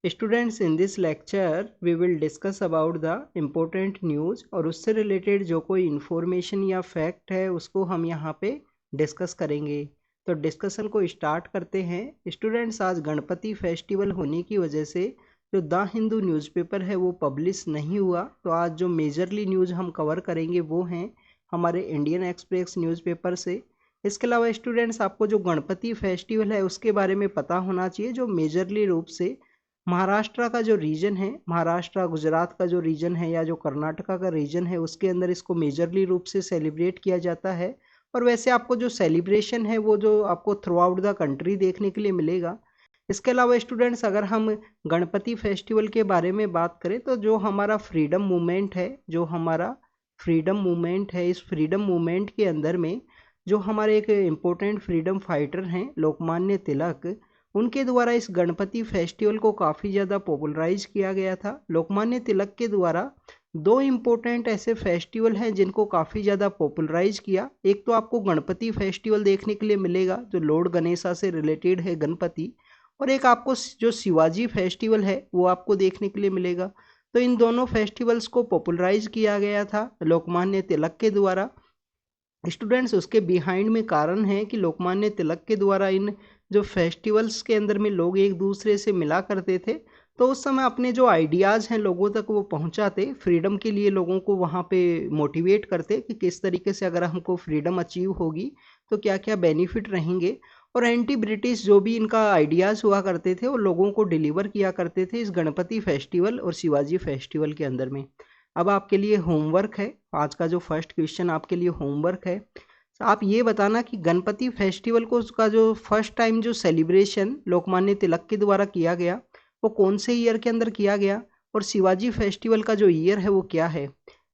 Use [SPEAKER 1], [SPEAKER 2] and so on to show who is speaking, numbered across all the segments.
[SPEAKER 1] Students, in this lecture we will discuss about the important news और उससे related जो कोई इन्फॉर्मेशन या फैक्ट है उसको हम यहाँ पे डिस्कस करेंगे। तो डिस्कशन को स्टार्ट करते हैं। स्टूडेंट्स, आज गणपति फेस्टिवल होने की वजह से जो द हिंदू न्यूज़पेपर है वो पब्लिश नहीं हुआ, तो आज जो मेजरली न्यूज़ हम कवर करेंगे वो हैं हमारे इंडियन एक्सप्रेस न्यूज़पेपर से। इसके अलावा स्टूडेंट्स, आपको जो गणपति फेस्टिवल है उसके बारे में पता होना चाहिए, जो मेजरली रूप से महाराष्ट्र का जो रीजन है, महाराष्ट्र गुजरात का जो रीजन है या जो कर्नाटका का रीजन है उसके अंदर इसको मेजरली रूप से सेलिब्रेट किया जाता है। और वैसे आपको जो सेलिब्रेशन है वो जो आपको थ्रू आउट द कंट्री देखने के लिए मिलेगा। इसके अलावा स्टूडेंट्स, अगर हम गणपति फेस्टिवल के बारे में बात करें तो जो हमारा फ्रीडम मूवमेंट है, इस फ्रीडम मूवमेंट के अंदर में जो हमारे एक इम्पोर्टेंट फ्रीडम फाइटर हैं लोकमान्य तिलक, उनके द्वारा इस गणपति फेस्टिवल को काफ़ी ज़्यादा पॉपुलराइज किया गया था। लोकमान्य तिलक के द्वारा दो इम्पोर्टेंट ऐसे फेस्टिवल हैं जिनको काफ़ी ज़्यादा पॉपुलराइज किया। एक तो आपको गणपति फेस्टिवल देखने के लिए मिलेगा जो लॉर्ड गणेशा से रिलेटेड है गणपति, और एक आपको जो शिवाजी फेस्टिवल है वो आपको देखने के लिए मिलेगा। तो इन दोनों फेस्टिवल्स को पॉपुलराइज किया गया था लोकमान्य तिलक के द्वारा। स्टूडेंट्स, उसके बिहाइंड में कारण है कि लोकमान्य तिलक के द्वारा इन जो फेस्टिवल्स के अंदर में लोग एक दूसरे से मिला करते थे, तो उस समय अपने जो आइडियाज़ हैं लोगों तक वो पहुंचाते, फ्रीडम के लिए लोगों को वहाँ पे मोटिवेट करते कि किस तरीके से अगर हमको फ्रीडम अचीव होगी तो क्या क्या बेनिफिट रहेंगे। और एंटी ब्रिटिश जो भी इनका आइडियाज़ हुआ करते थे वो लोगों को डिलीवर किया करते थे इस गणपति फेस्टिवल और शिवाजी फेस्टिवल के अंदर में। अब आपके लिए होमवर्क है, आज का जो फर्स्ट क्वेश्चन आपके लिए होमवर्क है। आप ये बताना कि गणपति फेस्टिवल को उसका जो फर्स्ट टाइम जो सेलिब्रेशन लोकमान्य तिलक के द्वारा किया गया वो कौन से ईयर के अंदर किया गया, और शिवाजी फेस्टिवल का जो ईयर है वो क्या है।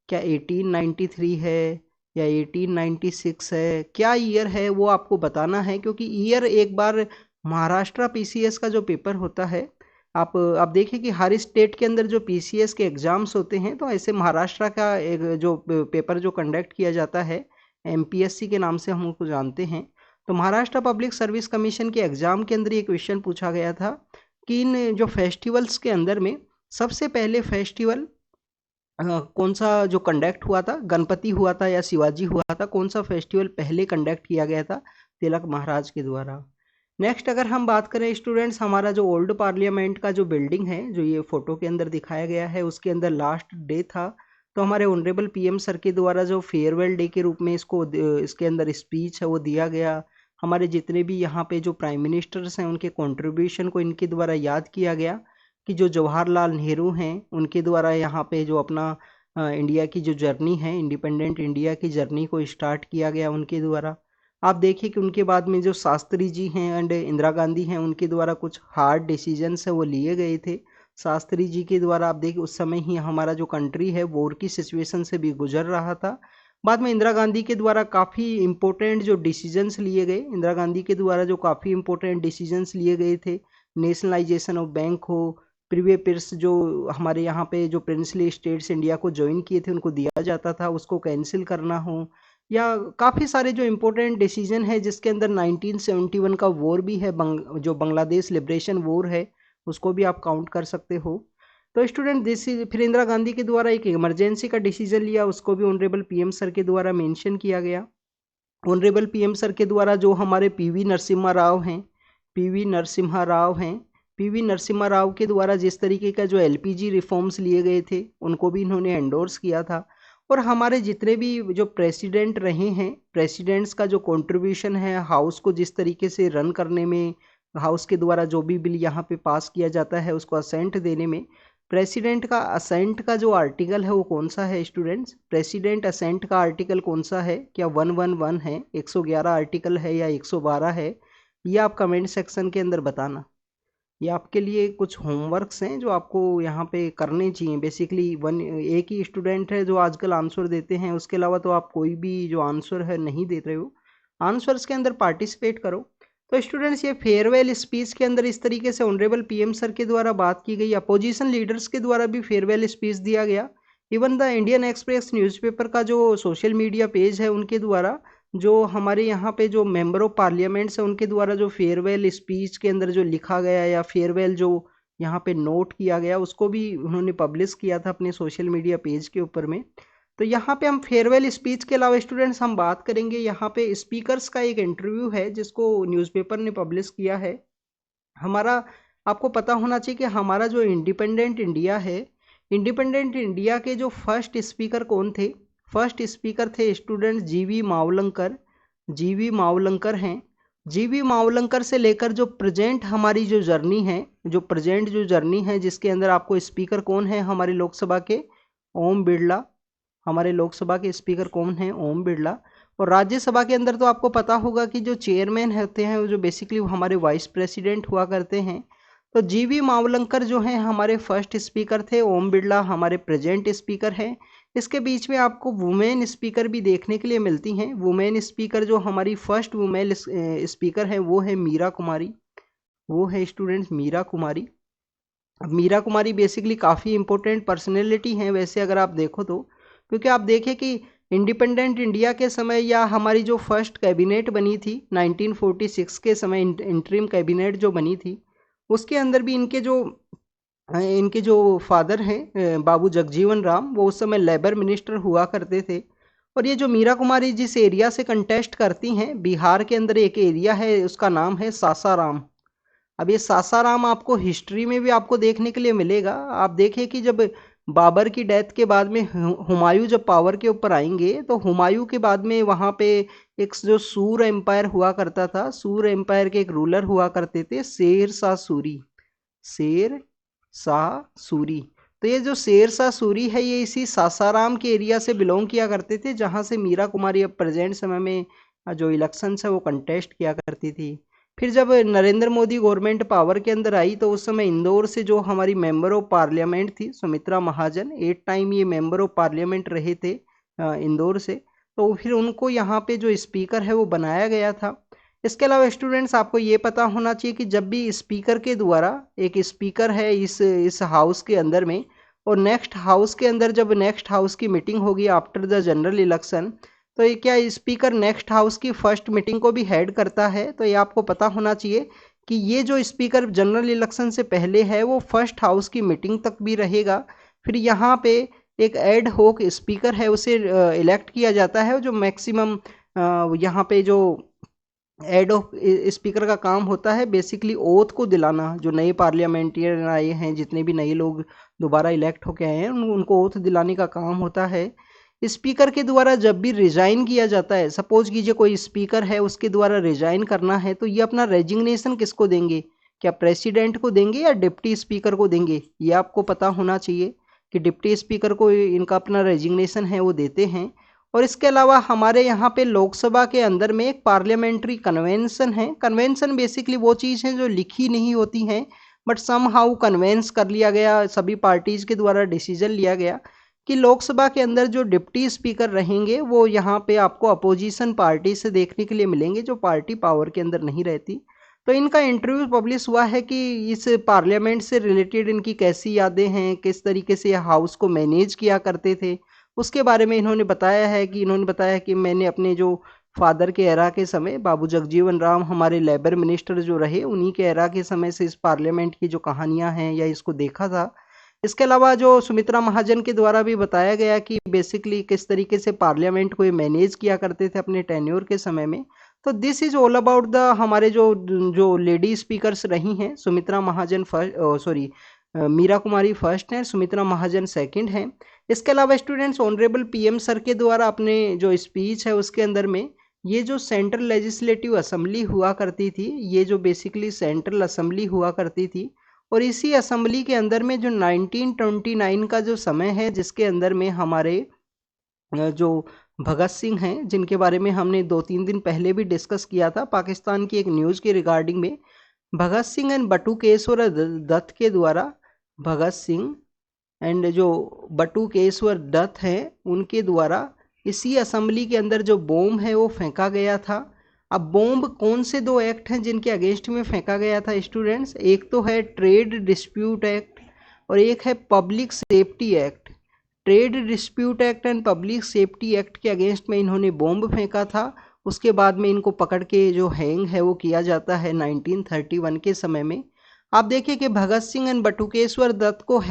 [SPEAKER 1] क्या 1893 है या 1896 है, क्या ईयर है वो आपको बताना है, क्योंकि ईयर एक बार महाराष्ट्र पीसीएस का जो पेपर होता है, आप देखिए कि हर स्टेट के अंदर जो पीसीएस के एग्ज़ाम्स होते हैं तो ऐसे महाराष्ट्र का एक जो पेपर जो कंडक्ट किया जाता है एमपीएससी के नाम से हम उसको जानते हैं। तो महाराष्ट्र पब्लिक सर्विस कमीशन के एग्ज़ाम के अंदर ये क्वेश्चन पूछा गया था कि इन जो फेस्टिवल्स के अंदर में सबसे पहले फेस्टिवल कौन सा जो कंडक्ट हुआ था, गणपति हुआ था या शिवाजी हुआ था, कौन सा फेस्टिवल पहले कंडक्ट किया गया था तिलक महाराज के द्वारा। नेक्स्ट अगर हम बात करें स्टूडेंट्स, हमारा जो ओल्ड पार्लियामेंट का जो बिल्डिंग है जो ये फोटो के अंदर दिखाया गया है उसके अंदर लास्ट डे था, तो हमारे ऑनरेबल पीएम सर के द्वारा जो फेयरवेल डे के रूप में इसके अंदर स्पीच है वो दिया गया। हमारे जितने भी यहाँ पे जो प्राइम मिनिस्टर्स हैं उनके कंट्रीब्यूशन को इनके द्वारा याद किया गया कि जो जवाहरलाल नेहरू हैं उनके द्वारा यहाँ पे जो अपना इंडिया की जो जर्नी है, इंडिपेंडेंट इंडिया की जर्नी को स्टार्ट किया गया उनके द्वारा। आप देखिए कि उनके बाद में जो शास्त्री जी हैं एंड इंदिरा गांधी हैं उनके द्वारा कुछ हार्ड डिसीजंस है वो लिए गए थे। शास्त्री जी के द्वारा आप देखिए उस समय ही हमारा जो कंट्री है वॉर की सिचुएशन से भी गुजर रहा था। बाद में इंदिरा गांधी के द्वारा काफ़ी इंपॉर्टेंट जो डिसीजंस लिए गए, इंदिरा गांधी के द्वारा जो काफ़ी इंपॉर्टेंट डिसीजंस लिए गए थे, नेशनलाइजेशन ऑफ बैंक हो, प्रीवियस पियर्स जो हमारे यहाँ पे जो प्रिंसली स्टेट्स इंडिया को ज्वाइन किए थे उनको दिया जाता था उसको कैंसिल करना हो, या काफ़ी सारे जो इम्पोर्टेंट डिसीजन है जिसके अंदर 1971 का वॉर भी है, जो बांग्लादेश लिबरेशन वॉर है उसको भी आप काउंट कर सकते हो। तो स्टूडेंट फिर इंदिरा गांधी के द्वारा एक इमरजेंसी का डिसीजन लिया, उसको भी ऑनरेबल पीएम सर के द्वारा मेंशन किया गया। ऑनरेबल पीएम सर के द्वारा जो हमारे पीवी नरसिम्हा राव के द्वारा जिस तरीके का जो एलपीजी रिफॉर्म्स लिए गए थे उनको भी इन्होंने एंडोर्स किया था। और हमारे जितने भी जो प्रेसिडेंट रहे हैं, प्रेसिडेंट्स का जो कंट्रीब्यूशन है हाउस को जिस तरीके से रन करने में, हाउस के द्वारा जो भी बिल यहाँ पे पास किया जाता है उसको असेंट देने में, प्रेसिडेंट का असेंट का जो आर्टिकल है वो कौन सा है स्टूडेंट्स, प्रेसिडेंट असेंट का आर्टिकल कौन सा है, क्या 111 है, 111 आर्टिकल है या 112 है, ये आप कमेंट सेक्शन के अंदर बताना। ये आपके लिए कुछ होमवर्क्स हैं जो आपको यहाँ पे करने चाहिए। बेसिकली एक ही स्टूडेंट है जो आजकल आंसर देते हैं, उसके अलावा तो आप कोई भी जो आंसर है नहीं दे रहे हो, आंसर्स के अंदर पार्टिसिपेट करो। तो स्टूडेंट्स, ये फेयरवेल स्पीच के अंदर इस तरीके से ऑनरेबल पीएम सर के द्वारा बात की गई, अपोजिशन लीडर्स के द्वारा भी फेयरवेल स्पीच दिया गया। Even the Indian express newspaper का जो सोशल मीडिया पेज है उनके द्वारा जो हमारे यहाँ पे जो मेंबर ऑफ पार्लियामेंट्स है उनके द्वारा जो फेयरवेल स्पीच के अंदर जो लिखा गया या फेयरवेल जो यहाँ पे नोट किया गया, उसको भी उन्होंने पब्लिश किया था अपने सोशल मीडिया पेज के ऊपर में। तो यहाँ पे हम फेयरवेल स्पीच के अलावा स्टूडेंट्स हम बात करेंगे, यहाँ पे स्पीकर्स का एक इंटरव्यू है जिसको न्यूज़पेपर ने पब्लिश किया है। हमारा आपको पता होना चाहिए कि हमारा जो इंडिपेंडेंट इंडिया है, इंडिपेंडेंट इंडिया के जो फर्स्ट स्पीकर कौन थे? फर्स्ट स्पीकर थे स्टूडेंट्स जीवी मावलंकर। जीवी मावलंकर हैं। जीवी मावलंकर से लेकर जो प्रेजेंट हमारी जो जर्नी है, जो प्रेजेंट जो जर्नी है जिसके अंदर आपको स्पीकर कौन है हमारे लोकसभा के? ओम बिरला। हमारे लोकसभा के स्पीकर कौन हैं? ओम बिरला। और राज्यसभा के अंदर तो आपको पता होगा कि जो चेयरमैन होते हैं वो जो बेसिकली हमारे वाइस प्रेसिडेंट हुआ करते हैं। तो जीवी मावलंकर जो हैं हमारे फर्स्ट स्पीकर थे, ओम बिरला हमारे प्रेजेंट स्पीकर हैं। इसके बीच में आपको वुमेन स्पीकर भी देखने के लिए मिलती हैं। वुमेन स्पीकर जो हमारी फर्स्ट वुमेन स्पीकर है वो है मीरा कुमारी। वो है स्टूडेंट्स मीरा कुमारी। अब मीरा कुमारी बेसिकली काफ़ी इंपॉर्टेंट पर्सनैलिटी हैं वैसे अगर आप देखो तो, क्योंकि आप देखें कि इंडिपेंडेंट इंडिया के समय या हमारी जो फर्स्ट कैबिनेट बनी थी 1946 के समय, इंटरिम कैबिनेट जो बनी थी, उसके अंदर भी इनके जो फादर हैं बाबू जगजीवन राम, वो उस समय लेबर मिनिस्टर हुआ करते थे। और ये जो मीरा कुमारी जिस एरिया से कंटेस्ट करती हैं, बिहार के अंदर एक एरिया है उसका नाम है सासाराम। अब ये सासाराम आपको हिस्ट्री में भी आपको देखने के लिए मिलेगा। आप देखिए कि जब बाबर की डेथ के बाद में हुमायूं जब पावर के ऊपर आएंगे तो हुमायूं के बाद में वहाँ पे एक जो सूर एम्पायर हुआ करता था, सूर एम्पायर के एक रूलर हुआ करते थे शेर शाह सूरी। शेर शाह सूरी। तो ये जो शेर शाह सूरी है ये इसी सासाराम के एरिया से बिलोंग किया करते थे जहाँ से मीरा कुमारी अब प्रेजेंट समय में जो इलेक्शन है वो कंटेस्ट किया करती थी। फिर जब नरेंद्र मोदी गवर्नमेंट पावर के अंदर आई तो उस समय इंदौर से जो हमारी मेंबर ऑफ पार्लियामेंट थी सुमित्रा महाजन, 8 टाइम ये मेंबर ऑफ पार्लियामेंट रहे थे इंदौर से, तो फिर उनको यहाँ पे जो स्पीकर है वो बनाया गया था। इसके अलावा स्टूडेंट्स आपको ये पता होना चाहिए कि जब भी स्पीकर के द्वारा, एक स्पीकर है इस हाउस के अंदर में, और नेक्स्ट हाउस के अंदर जब नेक्स्ट हाउस की मीटिंग होगी आफ्टर द जनरल इलेक्शन, तो ये क्या स्पीकर नेक्स्ट हाउस की फर्स्ट मीटिंग को भी हेड करता है। तो ये आपको पता होना चाहिए कि ये जो स्पीकर जनरल इलेक्शन से पहले है वो फर्स्ट हाउस की मीटिंग तक भी रहेगा। फिर यहाँ पे एक एड होक स्पीकर है उसे इलेक्ट किया जाता है, जो मैक्सिमम यहाँ पे जो एड ऑफ स्पीकर का काम होता है बेसिकली ओथ को दिलाना। जो नए पार्लियामेंटियन आए हैं, जितने भी नए लोग दोबारा इलेक्ट होके आए हैं, उनको ओथ दिलाने का काम होता है। स्पीकर के द्वारा जब भी रिजाइन किया जाता है, सपोज कीजिए कोई स्पीकर है उसके द्वारा रिजाइन करना है, तो ये अपना रेजिग्नेशन किसको देंगे? क्या प्रेसिडेंट को देंगे या डिप्टी स्पीकर को देंगे? ये आपको पता होना चाहिए कि डिप्टी स्पीकर को इनका अपना रेजिग्नेशन है वो देते हैं। और इसके अलावा हमारे यहाँ पे लोकसभा के अंदर में एक पार्लियामेंट्री कन्वेंशन है। कन्वेंशन बेसिकली वो चीज़ है जो लिखी नहीं होती हैं, बट सम हाउ कन्वेंस कर लिया गया, सभी पार्टीज़ के द्वारा डिसीजन लिया गया कि लोकसभा के अंदर जो डिप्टी स्पीकर रहेंगे वो यहाँ पे आपको अपोजिशन पार्टी से देखने के लिए मिलेंगे, जो पार्टी पावर के अंदर नहीं रहती। तो इनका इंटरव्यू पब्लिश हुआ है कि इस पार्लियामेंट से रिलेटेड इनकी कैसी यादें हैं, किस तरीके से हाउस को मैनेज किया करते थे, उसके बारे में इन्होंने बताया कि मैंने अपने जो फादर के एरा के समय, बाबू जगजीवन राम हमारे लेबर मिनिस्टर जो रहे, उन्हीं के एरा के समय से इस पार्लियामेंट की जो कहानियाँ हैं या इसको देखा था। इसके अलावा जो सुमित्रा महाजन के द्वारा भी बताया गया कि बेसिकली किस तरीके से पार्लियामेंट को ये मैनेज किया करते थे अपने टेन्योर के समय में। तो this is all about the हमारे जो लेडी स्पीकर्स रही हैं। सुमित्रा महाजन मीरा कुमारी फर्स्ट हैं, सुमित्रा महाजन सेकंड हैं। इसके अलावा स्टूडेंट्स ऑनरेबल पीएम सर के द्वारा अपने जो स्पीच है उसके अंदर में ये जो सेंट्रल लेजिस्लेटिव असेंबली हुआ करती थी, ये जो बेसिकली सेंट्रल असेंबली हुआ करती थी, और इसी असेंबली के अंदर में जो 1929 का जो समय है जिसके अंदर में हमारे जो भगत सिंह हैं, जिनके बारे में हमने 2-3 दिन पहले भी डिस्कस किया था पाकिस्तान की एक न्यूज़ के रिगार्डिंग में, भगत सिंह एंड बटुकेश्वर दत्त के द्वारा, भगत सिंह एंड जो बटुकेश्वर दत्त हैं उनके द्वारा इसी असेंबली के अंदर जो बॉम्ब है वो फेंका गया था। अब बॉम्ब कौन से 2 एक्ट हैं जिनके अगेंस्ट में फेंका गया था स्टूडेंट्स? एक तो है ट्रेड डिस्प्यूट एक्ट और एक है public safety act. Trade dispute act and public safety act के अगेंस्ट में इन्होंने बॉम्ब फेंका था। उसके बाद में इनको पकड़ के जो हैंग है वो किया जाता है 1931 के समय में। आप देखिए कि भगत सिंह एंड बटुकेश्वर दत्त को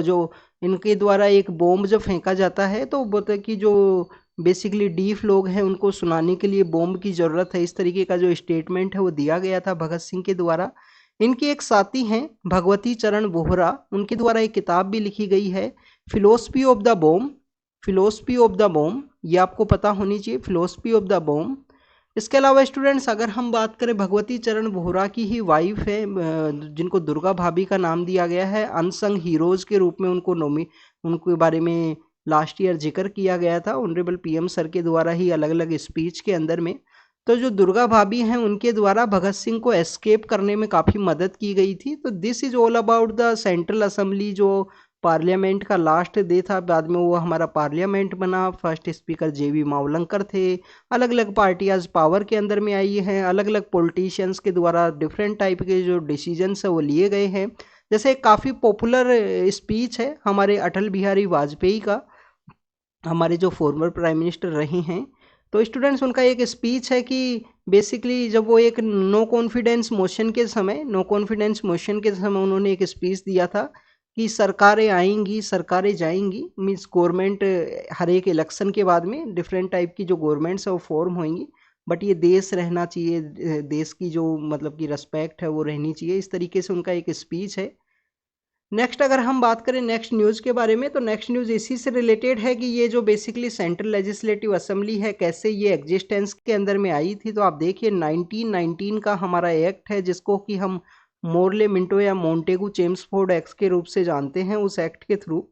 [SPEAKER 1] जो इनके द्वारा एक बॉम्ब जब फेंका जाता है तो बोलते कि जो बेसिकली डीफ लोग हैं उनको सुनाने के लिए बॉम्ब की ज़रूरत है, इस तरीके का जो स्टेटमेंट है वो दिया गया था भगत सिंह के द्वारा। इनके एक साथी हैं भगवती चरण बोहरा, उनके द्वारा एक किताब भी लिखी गई है philosophy of the bomb. Philosophy of the bomb ये आपको पता होनी चाहिए, फिलोसफी ऑफ द बॉम्ब। इसके अलावा स्टूडेंट्स अगर हम बात करें भगवती चरण बोहरा की ही वाइफ है जिनको दुर्गा भाभी का नाम दिया गया है, अनसंग हीरोज के रूप में उनके बारे में लास्ट ईयर जिक्र किया गया था ऑनरेबल पीएम सर के द्वारा ही अलग अलग स्पीच के अंदर में। तो जो दुर्गा भाभी हैं उनके द्वारा भगत सिंह को एस्केप करने में काफ़ी मदद की गई थी। तो this is all about the central assembly जो पार्लियामेंट का लास्ट डे था, बाद में वो हमारा पार्लियामेंट बना। फर्स्ट स्पीकर जेवी मावलंकर थे। अलग अलग पार्टियाज पावर के अंदर में आई हैं, अलग अलग पॉलिटिशियंस के द्वारा डिफरेंट टाइप के जो डिसीजंस है वो लिए गए हैं। जैसे काफ़ी पॉपुलर स्पीच है हमारे अटल बिहारी वाजपेयी का, हमारे जो फॉर्मर प्राइम मिनिस्टर रहे हैं। तो स्टूडेंट्स उनका एक स्पीच है कि बेसिकली जब वो एक नो कॉन्फिडेंस मोशन के समय उन्होंने एक स्पीच दिया था कि सरकारें आएंगी सरकारें जाएंगी, मीन्स गवर्नमेंट हर एक इलेक्शन के बाद में डिफरेंट टाइप की जो गवर्नमेंट्स है वो फॉर्म होंगी, बट ये देश रहना चाहिए, देश की जो मतलब की रेस्पेक्ट है वो रहनी चाहिए। इस तरीके से उनका एक स्पीच है। नेक्स्ट अगर हम बात करें नेक्स्ट न्यूज़ के बारे में, तो नेक्स्ट न्यूज़ इसी से रिलेटेड है कि ये जो बेसिकली सेंट्रल लेजिस्लेटिव असेंबली है कैसे ये एग्जिस्टेंस के अंदर में आई थी। तो आप देखिए 1919 का हमारा एक्ट है जिसको कि हम मोरले मिंटो या मोंटेगू चेम्सफोर्ड एक्ट के रूप से जानते हैं। उस एक्ट के थ्रू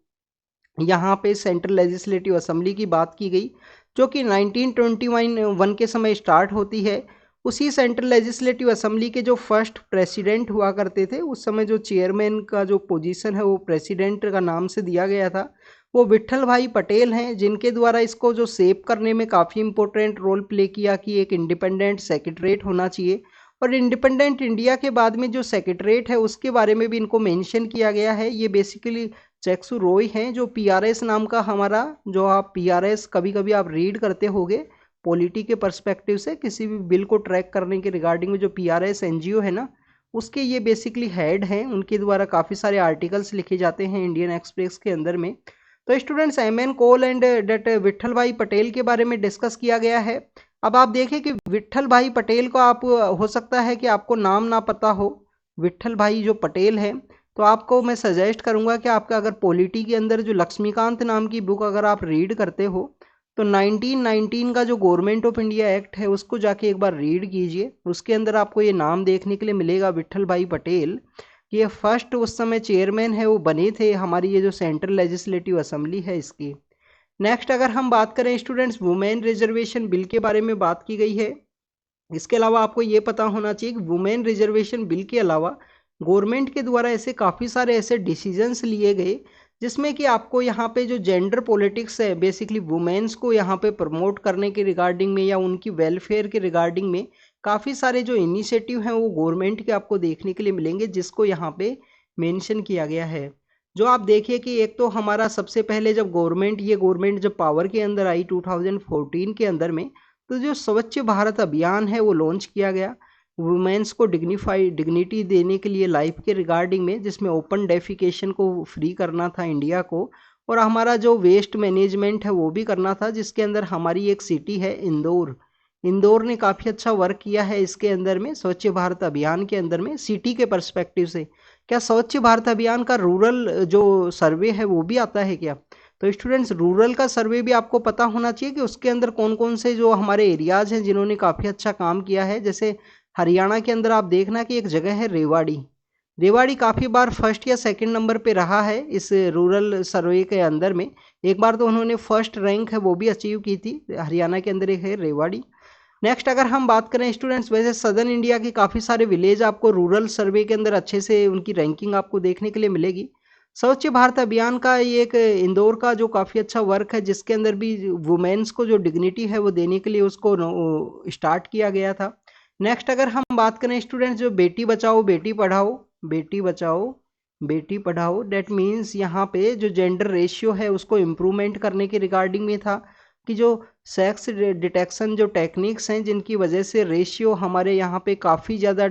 [SPEAKER 1] यहाँ पे सेंट्रल लेजिस्लेटिव असेंबली की बात की गई जो कि 1921 के समय स्टार्ट होती है। उसी सेंट्रल लेजिस्लेटिव असेंबली के जो फर्स्ट प्रेसिडेंट हुआ करते थे उस समय जो चेयरमैन का जो पोजीशन है वो प्रेसिडेंट का नाम से दिया गया था, वो विट्ठल भाई पटेल हैं, जिनके द्वारा इसको जो सेव करने में काफ़ी इंपॉर्टेंट रोल प्ले किया कि एक इंडिपेंडेंट सेक्रेटरीट होना चाहिए। और इंडिपेंडेंट इंडिया के बाद में जो सेक्रेटरीट है उसके बारे में भी इनको मेंशन किया गया है। ये बेसिकली चेक्सू रोय हैं जो पीआरएस नाम का हमारा, जो आप पीआरएस कभी कभी आप रीड करते होंगे पॉलिटी के पर्सपेक्टिव से, किसी भी बिल को ट्रैक करने के रिगार्डिंग में जो पीआरएस एनजीओ है ना, उसके ये बेसिकली हेड हैं। उनके द्वारा काफ़ी सारे आर्टिकल्स लिखे जाते हैं इंडियन एक्सप्रेस के अंदर में। तो स्टूडेंट्स एमएन कोल एंड डेट विट्ठल भाई पटेल के बारे में डिस्कस किया गया है। अब आप देखें कि विट्ठल भाई पटेल को आप हो सकता है कि आपको नाम ना पता हो, विट्ठल भाई जो पटेल है, तो आपको मैं सजेस्ट करूंगा कि आपका अगर पॉलिटी के अंदर जो लक्ष्मीकांत नाम की बुक अगर आप रीड करते हो तो 1919 का जो गवर्नमेंट ऑफ इंडिया एक्ट है उसको जाके एक बार रीड कीजिए। उसके अंदर आपको ये नाम देखने के लिए मिलेगा विट्ठल भाई पटेल, कि ये फर्स्ट उस समय चेयरमैन है वो बने थे हमारी ये जो सेंट्रल लेजिस्लेटिव असेंबली है इसकी। नेक्स्ट अगर हम बात करें स्टूडेंट्स वुमेन रिजर्वेशन बिल के बारे में बात की गई है। इसके अलावा आपको ये पता होना चाहिए कि वुमेन रिजर्वेशन बिल के अलावा गवर्नमेंट के द्वारा ऐसे काफ़ी सारे ऐसे डिसीजंस लिए गए जिसमें कि आपको यहाँ पे जो जेंडर पॉलिटिक्स है बेसिकली वुमेन्स को यहाँ पे प्रमोट करने के रिगार्डिंग में या उनकी वेलफेयर के रिगार्डिंग में काफ़ी सारे जो इनिशिएटिव हैं वो गवर्नमेंट के आपको देखने के लिए मिलेंगे, जिसको यहाँ पे मेंशन किया गया है। जो आप देखिए कि एक तो हमारा सबसे पहले जब गवर्नमेंट जब पावर के अंदर आई 2014 के अंदर में, तो जो स्वच्छ भारत अभियान है वो लॉन्च किया गया वुमेन्स को डिग्निटी देने के लिए लाइफ के रिगार्डिंग में, जिसमें ओपन डेफिकेशन को फ्री करना था इंडिया को, और हमारा जो वेस्ट मैनेजमेंट है वो भी करना था, जिसके अंदर हमारी एक सिटी है इंदौर ने काफ़ी अच्छा वर्क किया है इसके अंदर में स्वच्छ भारत अभियान के अंदर में सिटी के पर्सपेक्टिव से। क्या स्वच्छ भारत अभियान का रूरल जो सर्वे है वो भी आता है क्या? तो स्टूडेंट्स रूरल का सर्वे भी आपको पता होना चाहिए कि उसके अंदर कौन कौन से जो हमारे एरियाज हैं जिन्होंने काफ़ी अच्छा काम किया है। जैसे हरियाणा के अंदर आप देखना कि एक जगह है रेवाड़ी काफ़ी बार फर्स्ट या सेकंड नंबर पे रहा है इस रूरल सर्वे के अंदर में। एक बार तो उन्होंने फर्स्ट रैंक है वो भी अचीव की थी, हरियाणा के अंदर एक है रेवाड़ी। नेक्स्ट अगर हम बात करें स्टूडेंट्स, वैसे सदर्न इंडिया के काफ़ी सारे विलेज आपको रूरल सर्वे के अंदर अच्छे से उनकी रैंकिंग आपको देखने के लिए मिलेगी। स्वच्छ भारत अभियान का ये एक इंदौर का जो काफ़ी अच्छा वर्क है जिसके अंदर भी वुमेन्स को जो डिग्निटी है वो देने के लिए उसको स्टार्ट किया गया था। नेक्स्ट अगर हम बात करें स्टूडेंट्स, जो बेटी बचाओ बेटी पढ़ाओ डेट मीन्स यहाँ पे जो जेंडर रेशियो है उसको इम्प्रूवमेंट करने के रिगार्डिंग में था कि जो सेक्स डिटेक्शन जो टेक्निक्स हैं जिनकी वजह से रेशियो हमारे यहाँ पे काफ़ी ज़्यादा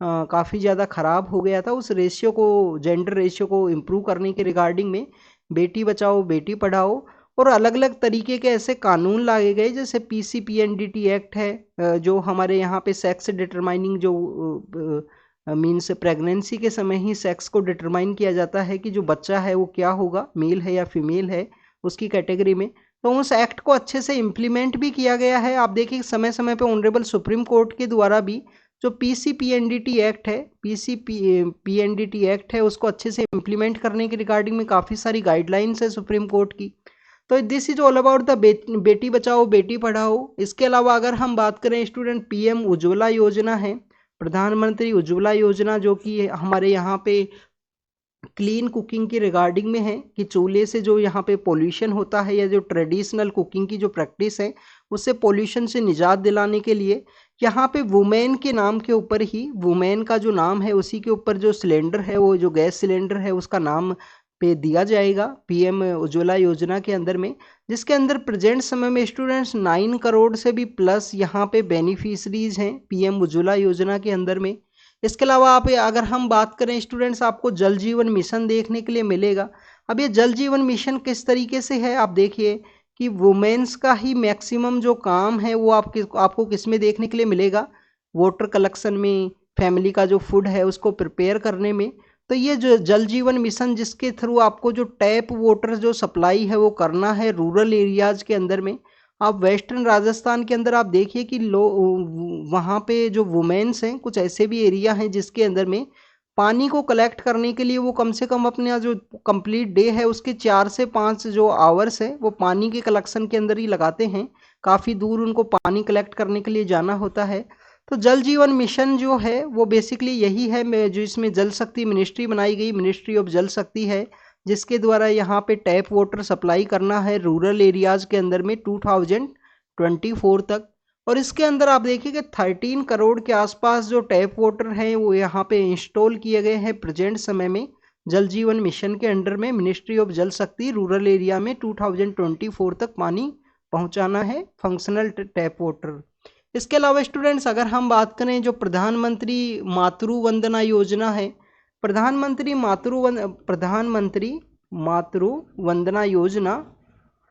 [SPEAKER 1] काफ़ी ज़्यादा ख़राब हो गया था। उस रेशियो को, जेंडर रेशियो को इम्प्रूव करने के रिगार्डिंग में बेटी बचाओ बेटी पढ़ाओ और अलग अलग तरीके के ऐसे कानून लाए गए, जैसे PCPNDT एक्ट है, जो हमारे यहाँ पे सेक्स डिटरमाइनिंग, जो मीन्स प्रेगनेंसी के समय ही सेक्स को डिटरमाइन किया जाता है कि जो बच्चा है वो क्या होगा, मेल है या फीमेल है, उसकी कैटेगरी में। तो उस एक्ट को अच्छे से इम्प्लीमेंट भी किया गया है। आप देखिए समय समय पे ऑनरेबल सुप्रीम कोर्ट के द्वारा भी जो PCPNDT एक्ट है, PCPNDT एक्ट है, उसको अच्छे से इम्प्लीमेंट करने के रिगार्डिंग में काफ़ी सारी गाइडलाइंस है सुप्रीम कोर्ट की। तो this is all about the Beti Bachao Beti Padhao. इसके अलावा अगर हम बात करें स्टूडेंट, PM उज्ज्वला योजना है, प्रधानमंत्री उज्ज्वला योजना, जो कि हमारे यहाँ पे क्लीन कुकिंग की रिगार्डिंग में है कि चूल्हे से जो यहाँ पे पोल्यूशन होता है या जो ट्रेडिशनल कुकिंग की जो प्रैक्टिस है उससे पोल्यूशन से निजात दिलाने के लिए यहाँ पे वुमेन के नाम के ऊपर ही, वुमेन का जो नाम है उसी के ऊपर जो सिलेंडर है, वो जो गैस सिलेंडर है उसका नाम पे दिया जाएगा PM उज्ज्वला योजना के अंदर में, जिसके अंदर प्रेजेंट समय में स्टूडेंट्स 9 करोड़ से भी प्लस यहाँ पे बेनिफिशरीज हैं PM उज्ज्वला योजना के अंदर में। इसके अलावा आप अगर हम बात करें स्टूडेंट्स, आपको जल जीवन मिशन देखने के लिए मिलेगा। अब ये जल जीवन मिशन किस तरीके से है, आप देखिए कि वुमेन्स का ही मैक्सिमम जो काम है वो आपको किस में देखने के लिए मिलेगा, वाटर कलेक्शन में, फैमिली का जो फूड है उसको प्रिपेयर करने में। तो ये जो जल जीवन मिशन, जिसके थ्रू आपको जो टैप वाटर जो सप्लाई है वो करना है रूरल एरियाज के अंदर में। आप वेस्टर्न राजस्थान के अंदर आप देखिए कि वहाँ पे जो वुमेन्स हैं, कुछ ऐसे भी एरिया हैं जिसके अंदर में पानी को कलेक्ट करने के लिए वो कम से कम अपने जो कंप्लीट डे है उसके 4 से 5 जो आवर्स है वो पानी के कलेक्शन के अंदर ही लगाते हैं। काफ़ी दूर उनको पानी कलेक्ट करने के लिए जाना होता है। तो जल जीवन मिशन जो है वो बेसिकली यही है, जो इसमें जल शक्ति मिनिस्ट्री बनाई गई, मिनिस्ट्री ऑफ जल शक्ति है, जिसके द्वारा यहाँ पे टैप वाटर सप्लाई करना है रूरल एरियाज़ के अंदर में 2024 तक। और इसके अंदर आप देखिए कि 13 करोड़ के आसपास जो टैप वाटर हैं वो यहाँ पे इंस्टॉल किए गए हैं प्रेजेंट समय में जल जीवन मिशन के अंडर में। मिनिस्ट्री ऑफ जल शक्ति रूरल एरिया में 2024 तक पानी पहुँचाना है, फंक्शनल टैप वाटर। इसके अलावा स्टूडेंट्स अगर हम बात करें जो प्रधानमंत्री मातृ वंदना योजना है, प्रधानमंत्री मातृ वंदना योजना,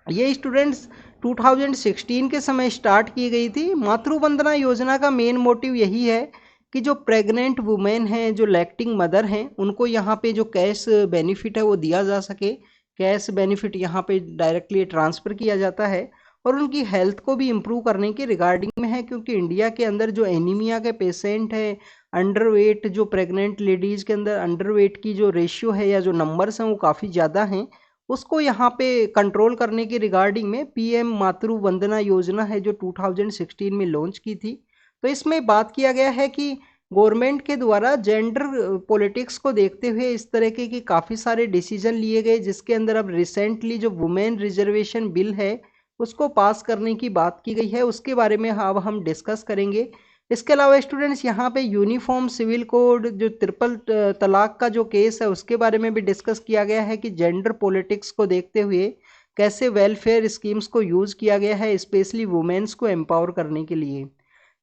[SPEAKER 1] ये स्टूडेंट्स 2016 के समय स्टार्ट की गई थी। मातृ वंदना योजना का मेन मोटिव यही है कि जो प्रेग्नेंट वुमेन हैं, जो लैक्टिंग मदर हैं, उनको यहाँ पे जो कैश बेनिफिट है वो दिया जा सके। कैश बेनिफिट यहाँ पे डायरेक्टली ट्रांसफ़र किया जाता है और उनकी हेल्थ को भी इम्प्रूव करने के रिगार्डिंग में है, क्योंकि इंडिया के अंदर जो एनीमिया के पेशेंट हैं, अंडरवेट, जो प्रेग्नेंट लेडीज़ के अंदर अंडरवेट की जो रेशियो है या जो नंबर्स हैं वो काफ़ी ज़्यादा हैं, उसको यहाँ पे कंट्रोल करने के रिगार्डिंग में PM मातृ वंदना योजना है जो 2016 में लॉन्च की थी। तो इसमें बात किया गया है कि गवर्नमेंट के द्वारा जेंडर पॉलिटिक्स को देखते हुए इस तरह के काफ़ी सारे डिसीजन लिए गए, जिसके अंदर अब रिसेंटली जो वुमेन रिजर्वेशन बिल है उसको पास करने की बात की गई है। उसके बारे में अब हम डिस्कस करेंगे। इसके अलावा स्टूडेंट्स यहाँ पे यूनिफॉर्म सिविल कोड, जो ट्रिपल तलाक का जो केस है उसके बारे में भी डिस्कस किया गया है कि जेंडर पॉलिटिक्स को देखते हुए कैसे वेलफेयर स्कीम्स को यूज़ किया गया है, स्पेशली वुमेन्स को एम्पावर करने के लिए।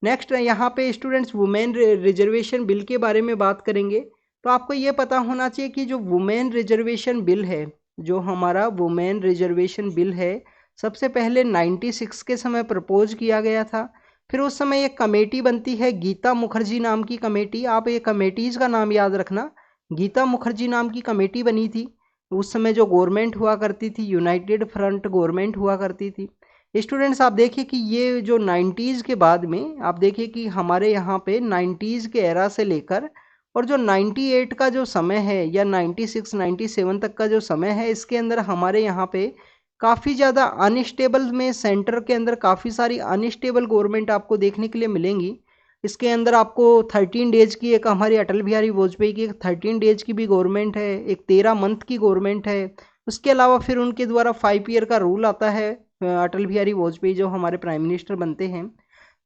[SPEAKER 1] नेक्स्ट यहाँ पे स्टूडेंट्स वुमेन रिजर्वेशन बिल के बारे में बात करेंगे। तो आपको ये पता होना चाहिए कि जो वुमेन रिजर्वेशन बिल है, जो हमारा वुमेन रिजर्वेशन बिल है, सबसे पहले 96 के समय प्रपोज किया गया था। फिर उस समय एक कमेटी बनती है, गीता मुखर्जी नाम की कमेटी। आप ये कमेटीज़ का नाम याद रखना, गीता मुखर्जी नाम की कमेटी बनी थी। उस समय जो गवर्नमेंट हुआ करती थी, यूनाइटेड फ्रंट गवर्नमेंट हुआ करती थी। स्टूडेंट्स आप देखिए कि ये जो 90s के बाद में आप देखिए कि हमारे यहाँ पे 90s के एरा से लेकर और जो 98 का जो समय है या 96 97 तक का जो समय है, इसके अंदर हमारे यहाँ पे काफ़ी ज़्यादा अनस्टेबल में, सेंटर के अंदर काफ़ी सारी अनस्टेबल गवर्नमेंट आपको देखने के लिए मिलेंगी। इसके अंदर आपको 13 डेज की एक हमारी अटल बिहारी वाजपेयी की 13 डेज की भी गवर्नमेंट है, एक 13 मंथ की गवर्नमेंट है। उसके अलावा फिर उनके द्वारा 5 ईयर का रूल आता है, अटल बिहारी वाजपेयी जो हमारे प्राइम मिनिस्टर बनते हैं।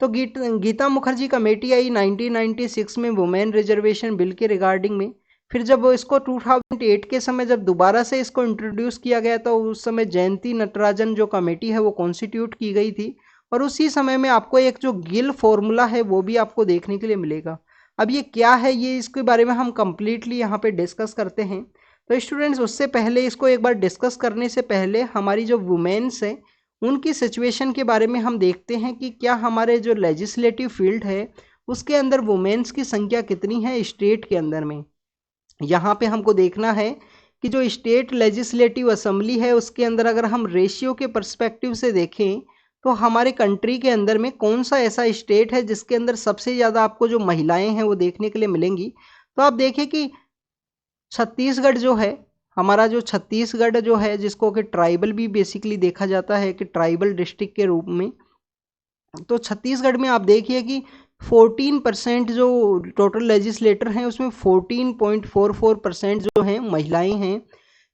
[SPEAKER 1] तो गीता मुखर्जी कमेटी आई 1996 में वुमेन रिजर्वेशन बिल के रिगार्डिंग में। फिर जब इसको 2008 के समय जब दोबारा से इसको इंट्रोड्यूस किया गया तो उस समय जयंती नटराजन जो कमेटी है वो कॉन्स्टिट्यूट की गई थी, और उसी समय में आपको एक जो गिल फॉर्मूला है वो भी आपको देखने के लिए मिलेगा। अब ये क्या है, ये इसके बारे में हम कंप्लीटली यहाँ पे डिस्कस करते हैं। तो स्टूडेंट्स, उससे पहले इसको एक बार डिस्कस करने से पहले हमारी जो वुमेन्स हैं उनकी सिचुएशन के बारे में हम देखते हैं कि क्या हमारे जो लेजिस्लेटिव फील्ड है उसके अंदर वुमेन्स की संख्या कितनी है स्टेट के अंदर में। यहाँ पे हमको देखना है कि जो स्टेट लेजिस्लेटिव असेंबली है उसके अंदर अगर हम रेशियो के पर्सपेक्टिव से देखें तो हमारे कंट्री के अंदर में कौन सा ऐसा स्टेट है जिसके अंदर सबसे ज़्यादा आपको जो महिलाएं हैं वो देखने के लिए मिलेंगी। तो आप देखें कि छत्तीसगढ़ जो है, हमारा जो छत्तीसगढ़ जो है जिसको कि ट्राइबल भी बेसिकली देखा जाता है कि ट्राइबल डिस्ट्रिक्ट के रूप में, तो छत्तीसगढ़ में आप देखिए कि 14% जो टोटल लेजिस्लेटर हैं उसमें 14.44% जो हैं महिलाएं हैं।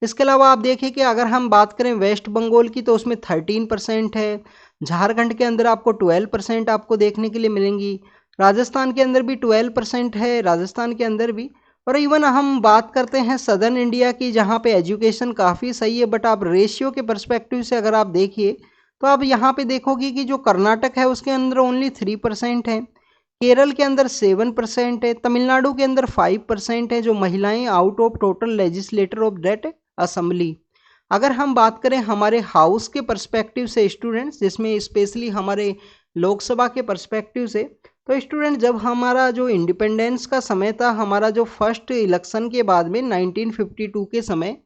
[SPEAKER 1] इसके अलावा आप देखिए कि अगर हम बात करें वेस्ट बंगाल की तो उसमें 13% है। झारखंड के अंदर आपको 12% आपको देखने के लिए मिलेंगी। राजस्थान के अंदर भी 12% है, राजस्थान के अंदर भी। और इवन हम बात करते हैं सदर्न इंडिया की जहाँ पे एजुकेशन काफ़ी सही है, बट आप रेशियो के पर्सपेक्टिव से अगर आप देखिए तो आप यहाँ पे देखोगे कि जो कर्नाटक है उसके अंदर ओनली 3% है, केरल के अंदर 7% है, तमिलनाडु के अंदर 5% है जो महिलाएं out of total legislator of that assembly. अगर हम बात करें हमारे हाउस के पर्सपेक्टिव से स्टूडेंट्स, जिसमें स्पेशली हमारे लोकसभा के पर्सपेक्टिव से, तो स्टूडेंट जब हमारा जो इंडिपेंडेंस का समय था, हमारा जो फर्स्ट इलेक्शन के बाद में 1952 के समय,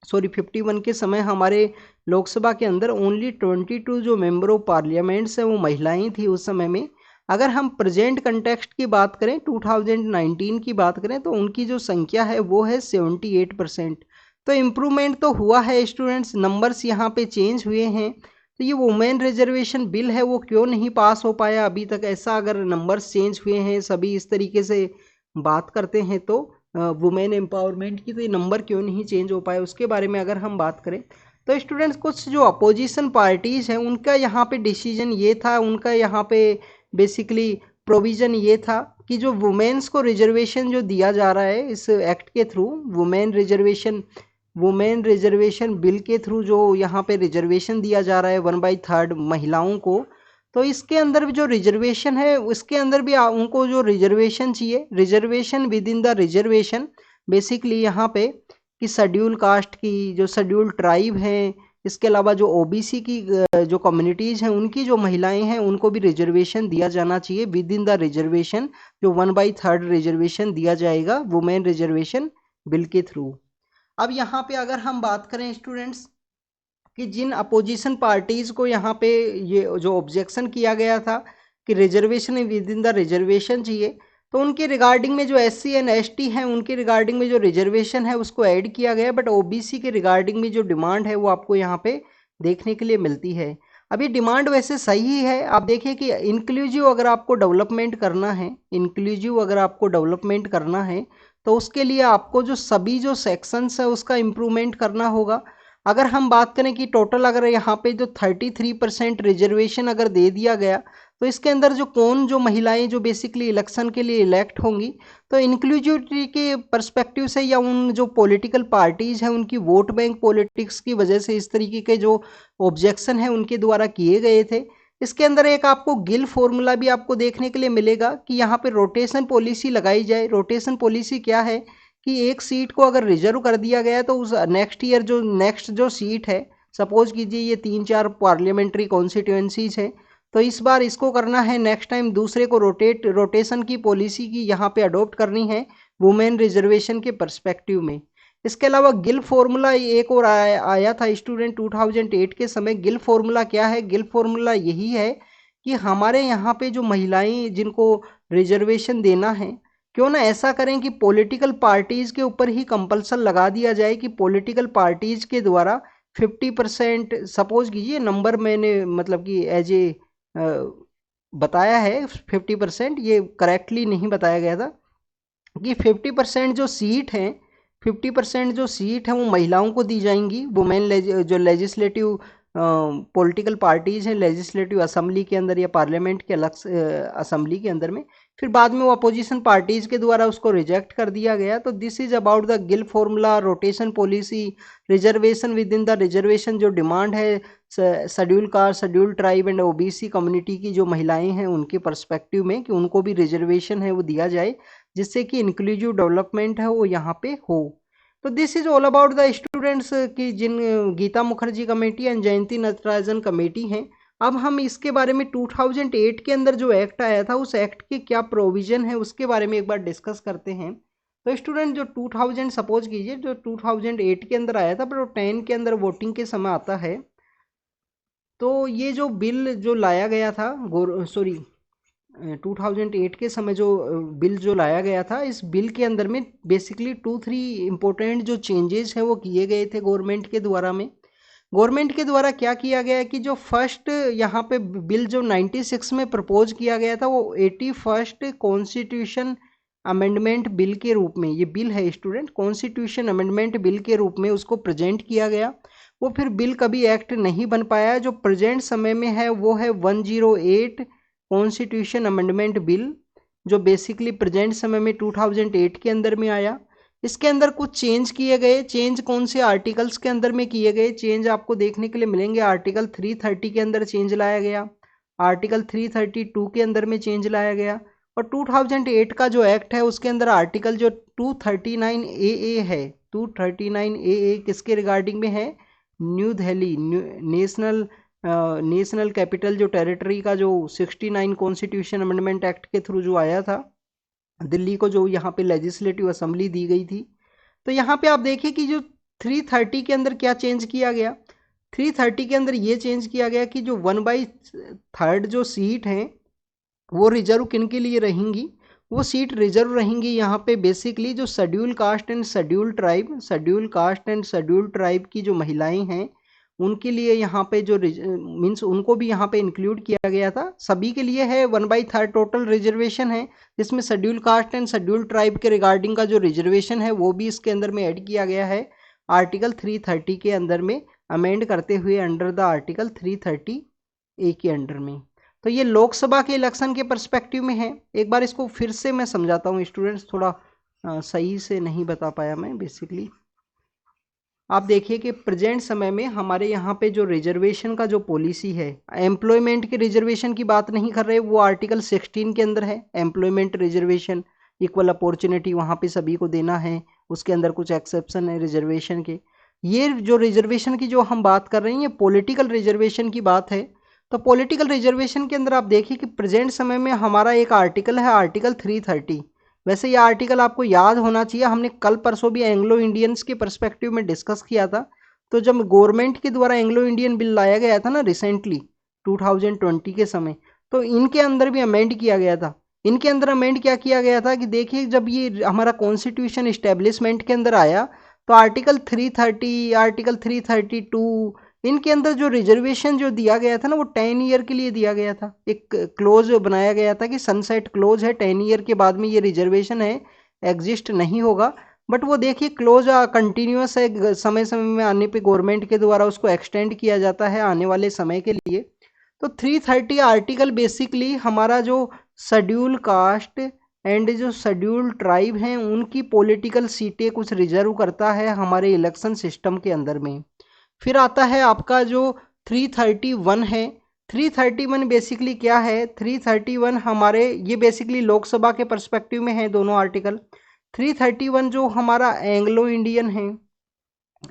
[SPEAKER 1] सॉरी 51 के समय हमारे लोकसभा के अंदर ओनली 22 जो मेंबर ऑफ पार्लियामेंट्स हैं वो महिलाएं थी उस समय में। अगर हम प्रेजेंट कंटेक्स्ट की बात करें, 2019 की बात करें, तो उनकी जो संख्या है वो है 78%। तो इम्प्रूवमेंट तो हुआ है स्टूडेंट्स, नंबर्स यहाँ पे चेंज हुए हैं। तो ये वुमेन रिजर्वेशन बिल है वो क्यों नहीं पास हो पाया अभी तक, ऐसा अगर नंबर्स चेंज हुए हैं, सभी इस तरीके से बात करते हैं तो वुमेन एम्पावरमेंट की, तो ये नंबर क्यों नहीं चेंज हो पाए उसके बारे में अगर हम बात करें तो स्टूडेंट्स कुछ जो अपोजिशन पार्टीज़ हैं उनका यहाँ पे डिसीजन ये था, उनका यहाँ पे बेसिकली प्रोविज़न ये था कि जो वुमेन्स को रिजर्वेशन जो दिया जा रहा है इस एक्ट के थ्रू, वुमेन रिजर्वेशन बिल के थ्रू जो यहाँ पे रिजर्वेशन दिया जा रहा है 1/3 महिलाओं को, तो इसके अंदर भी जो रिजर्वेशन है उसके अंदर भी उनको जो रिजर्वेशन चाहिए, reservation with in the reservation, basically यहाँ पे कि शेड्यूल कास्ट की, जो शेड्यूल ट्राइब हैं, इसके अलावा जो ओबीसी की जो कम्युनिटीज़ हैं उनकी जो महिलाएं हैं उनको भी रिजर्वेशन दिया जाना चाहिए विद इन द रिजर्वेशन, जो 1/3 रिजर्वेशन दिया जाएगा वुमेन रिजर्वेशन बिल के थ्रू। अब यहाँ पे अगर हम बात करें स्टूडेंट्स कि जिन अपोजिशन पार्टीज़ को यहाँ पे ये जो ऑब्जेक्शन किया गया था कि reservation with in the reservation चाहिए, तो उनके रिगार्डिंग में जो SC एंड ST हैं उनके रिगार्डिंग में जो रिजर्वेशन है उसको ऐड किया गया, बट OBC के रिगार्डिंग में जो डिमांड है वो आपको यहाँ पे देखने के लिए मिलती है। अब ये डिमांड वैसे सही है, आप देखिए कि इंक्लूसिव अगर आपको डेवलपमेंट करना है, इंक्लूसिव अगर आपको डेवलपमेंट करना है तो उसके लिए आपको जो सभी जो सेक्शंस है उसका इम्प्रूवमेंट करना होगा। अगर हम बात करें कि टोटल अगर यहाँ पे जो 33% रिजर्वेशन अगर दे दिया गया तो इसके अंदर जो महिलाएं जो बेसिकली इलेक्शन के लिए इलेक्ट होंगी, तो इंक्लूसिविटी के पर्सपेक्टिव से या उन जो पॉलिटिकल पार्टीज़ हैं उनकी वोट बैंक पॉलिटिक्स की वजह से इस तरीके के जो ऑब्जेक्शन है उनके द्वारा किए गए थे। इसके अंदर एक आपको गिल फॉर्मूला भी आपको देखने के लिए मिलेगा कि यहाँ पे रोटेशन पॉलिसी लगाई जाए। रोटेशन पॉलिसी क्या है कि एक सीट को अगर रिजर्व कर दिया गया है तो उस नेक्स्ट ईयर जो नेक्स्ट जो सीट है, सपोज कीजिए ये 3-4 पार्लियामेंट्री कॉन्स्टिट्यूएंसीज हैं, तो इस बार इसको करना है, नेक्स्ट टाइम दूसरे को रोटेशन की पॉलिसी की यहाँ पे अडॉप्ट करनी है वुमेन रिजर्वेशन के पर्सपेक्टिव में। इसके अलावा गिल फॉर्मूला एक और आया था स्टूडेंट 2008 के समय। गिल फॉर्मूला क्या है? गिल फॉर्मूला यही है कि हमारे यहाँ पे जो महिलाएं जिनको रिजर्वेशन देना है, क्यों ना ऐसा करें कि पॉलिटिकल पार्टीज़ के ऊपर ही कंपल्सन लगा दिया जाए कि पॉलिटिकल पार्टीज़ के द्वारा 50%, सपोज कीजिए नंबर मैंने मतलब कि एज ए बताया है 50%, ये करेक्टली नहीं बताया गया था कि 50% जो सीट हैं वो महिलाओं को दी जाएंगी, वुमेन जो लेजिस्लेटिव पॉलिटिकल पार्टीज हैं लेजिस्लेटिव असेंबली के अंदर या पार्लियामेंट के अलग असेंबली के अंदर में, फिर बाद में वो अपोजिशन पार्टीज के द्वारा उसको रिजेक्ट कर दिया गया। तो this is about the Gill formula, rotation policy, reservation with in the reservation, जो डिमांड है schedule caste, schedule tribe and OBC community की जो महिलाएं हैं उनके पर्सपेक्टिव में कि उनको भी रिजर्वेशन है वो दिया जाए, जिससे कि इंक्लूसिव डेवलपमेंट है वो यहाँ पे हो। तो this is all about the students की जिन Geeta Mukherjee committee and Jayanti Natarajan committee हैं। अब हम इसके बारे में 2008 के अंदर जो एक्ट आया था उस एक्ट के क्या प्रोविजन है उसके बारे में एक बार डिस्कस करते हैं। तो स्टूडेंट जो 2000 सपोज कीजिए जो 2008 के अंदर आया था पर वो 10 के अंदर वोटिंग के समय आता है। तो ये जो बिल जो लाया गया था 2008 के समय जो बिल जो लाया गया था, इस बिल के अंदर में बेसिकली 2-3 इम्पोर्टेंट जो चेंजेस हैं वो किए गए थे गवर्नमेंट के द्वारा में। गवर्नमेंट के द्वारा क्या किया गया है कि जो फर्स्ट यहाँ पे बिल जो 96 में प्रपोज किया गया था वो 81st कॉन्स्टिट्यूशन अमेंडमेंट बिल के रूप में, ये बिल है स्टूडेंट, कॉन्स्टिट्यूशन अमेंडमेंट बिल के रूप में उसको प्रेजेंट किया गया। वो फिर बिल कभी एक्ट नहीं बन पाया। जो प्रेजेंट समय में है वो है 108 कॉन्स्टिट्यूशन अमेंडमेंट बिल, जो बेसिकली प्रेजेंट समय में 2008 के अंदर में आया। इसके अंदर कुछ चेंज किए गए। चेंज कौन से आर्टिकल्स के अंदर में किए गए? चेंज आपको देखने के लिए मिलेंगे। आर्टिकल 330 के अंदर चेंज लाया गया, आर्टिकल 332 के अंदर में चेंज लाया गया, और 2008 का जो एक्ट है उसके अंदर आर्टिकल जो 239 AA है, 239 AA किसके रिगार्डिंग में है? न्यू दिल्ली नेशनल कैपिटल जो टेरिटरी का जो 69 कॉन्स्टिट्यूशन अमेंडमेंट एक्ट के थ्रू जो आया था दिल्ली को, जो यहाँ पे लेजिस्लेटिव असेंबली दी गई थी। तो यहाँ पे आप देखिए कि जो 330 के अंदर क्या चेंज किया गया। 330 के अंदर ये चेंज किया गया कि जो 1/3 जो सीट हैं वो रिजर्व किन के लिए रहेंगी? वो सीट रिजर्व रहेंगी यहाँ पे बेसिकली जो schedule caste and schedule tribe, schedule caste and schedule tribe की जो महिलाएं हैं उनके लिए यहाँ पे जो मीन्स उनको भी यहाँ पे इंक्लूड किया गया था। सभी के लिए है 1/3 टोटल रिजर्वेशन है, जिसमें schedule caste and schedule tribe के रिगार्डिंग का जो रिजर्वेशन है वो भी इसके अंदर में ऐड किया गया है आर्टिकल 330 के अंदर में अमेंड करते हुए अंडर द आर्टिकल 330A के अंडर में। तो ये लोकसभा के इलेक्शन के पर्सपेक्टिव में है। एक बार इसको फिर से मैं समझाता हूँ स्टूडेंट्स, थोड़ा सही से नहीं बता पाया मैं। बेसिकली आप देखिए कि प्रेजेंट समय में हमारे यहाँ पे जो रिजर्वेशन का जो पॉलिसी है, एम्प्लॉयमेंट के रिजर्वेशन की बात नहीं कर रहे, वो आर्टिकल 16 के अंदर है। एम्प्लॉयमेंट रिजर्वेशन, इक्वल अपॉर्चुनिटी वहाँ पे सभी को देना है, उसके अंदर कुछ एक्सेप्शन है रिजर्वेशन के। ये जो रिजर्वेशन की जो हम बात कर रहे हैं ये पॉलिटिकल रिजर्वेशन की बात है। तो पॉलिटिकल रिजर्वेशन के अंदर आप देखिए कि प्रेजेंट समय में हमारा एक आर्टिकल है आर्टिकल 330। वैसे ये आर्टिकल आपको याद होना चाहिए, हमने कल परसों भी एंग्लो इंडियंस के पर्सपेक्टिव में डिस्कस किया था। तो जब गवर्नमेंट के द्वारा एंग्लो इंडियन बिल लाया गया था ना रिसेंटली 2020 के समय, तो इनके अंदर भी अमेंड किया गया था। इनके अंदर अमेंड क्या किया गया था कि देखिए जब ये हमारा कॉन्स्टिट्यूशन इस्टेब्लिशमेंट के अंदर आया तो आर्टिकल 330, आर्टिकल 332 इनके अंदर जो रिजर्वेशन जो दिया गया था ना वो 10 ईयर के लिए दिया गया था। एक क्लोज बनाया गया था कि सनसेट क्लोज है, 10 ईयर के बाद में ये रिजर्वेशन है एग्जिस्ट नहीं होगा। बट वो देखिए क्लोज कंटिन्यूस है, समय समय में आने पे गवर्नमेंट के द्वारा उसको एक्सटेंड किया जाता है आने वाले समय के लिए। तो 330 आर्टिकल बेसिकली हमारा जो शेड्यूल कास्ट एंड जो शेड्यूल ट्राइब हैं उनकी पॉलिटिकल सीटें कुछ रिजर्व करता है हमारे इलेक्शन सिस्टम के अंदर में। फिर आता है आपका जो 331 है। 331 बेसिकली क्या है? 331 हमारे ये बेसिकली लोकसभा के पर्सपेक्टिव में है दोनों आर्टिकल। 331 जो हमारा एंग्लो इंडियन है,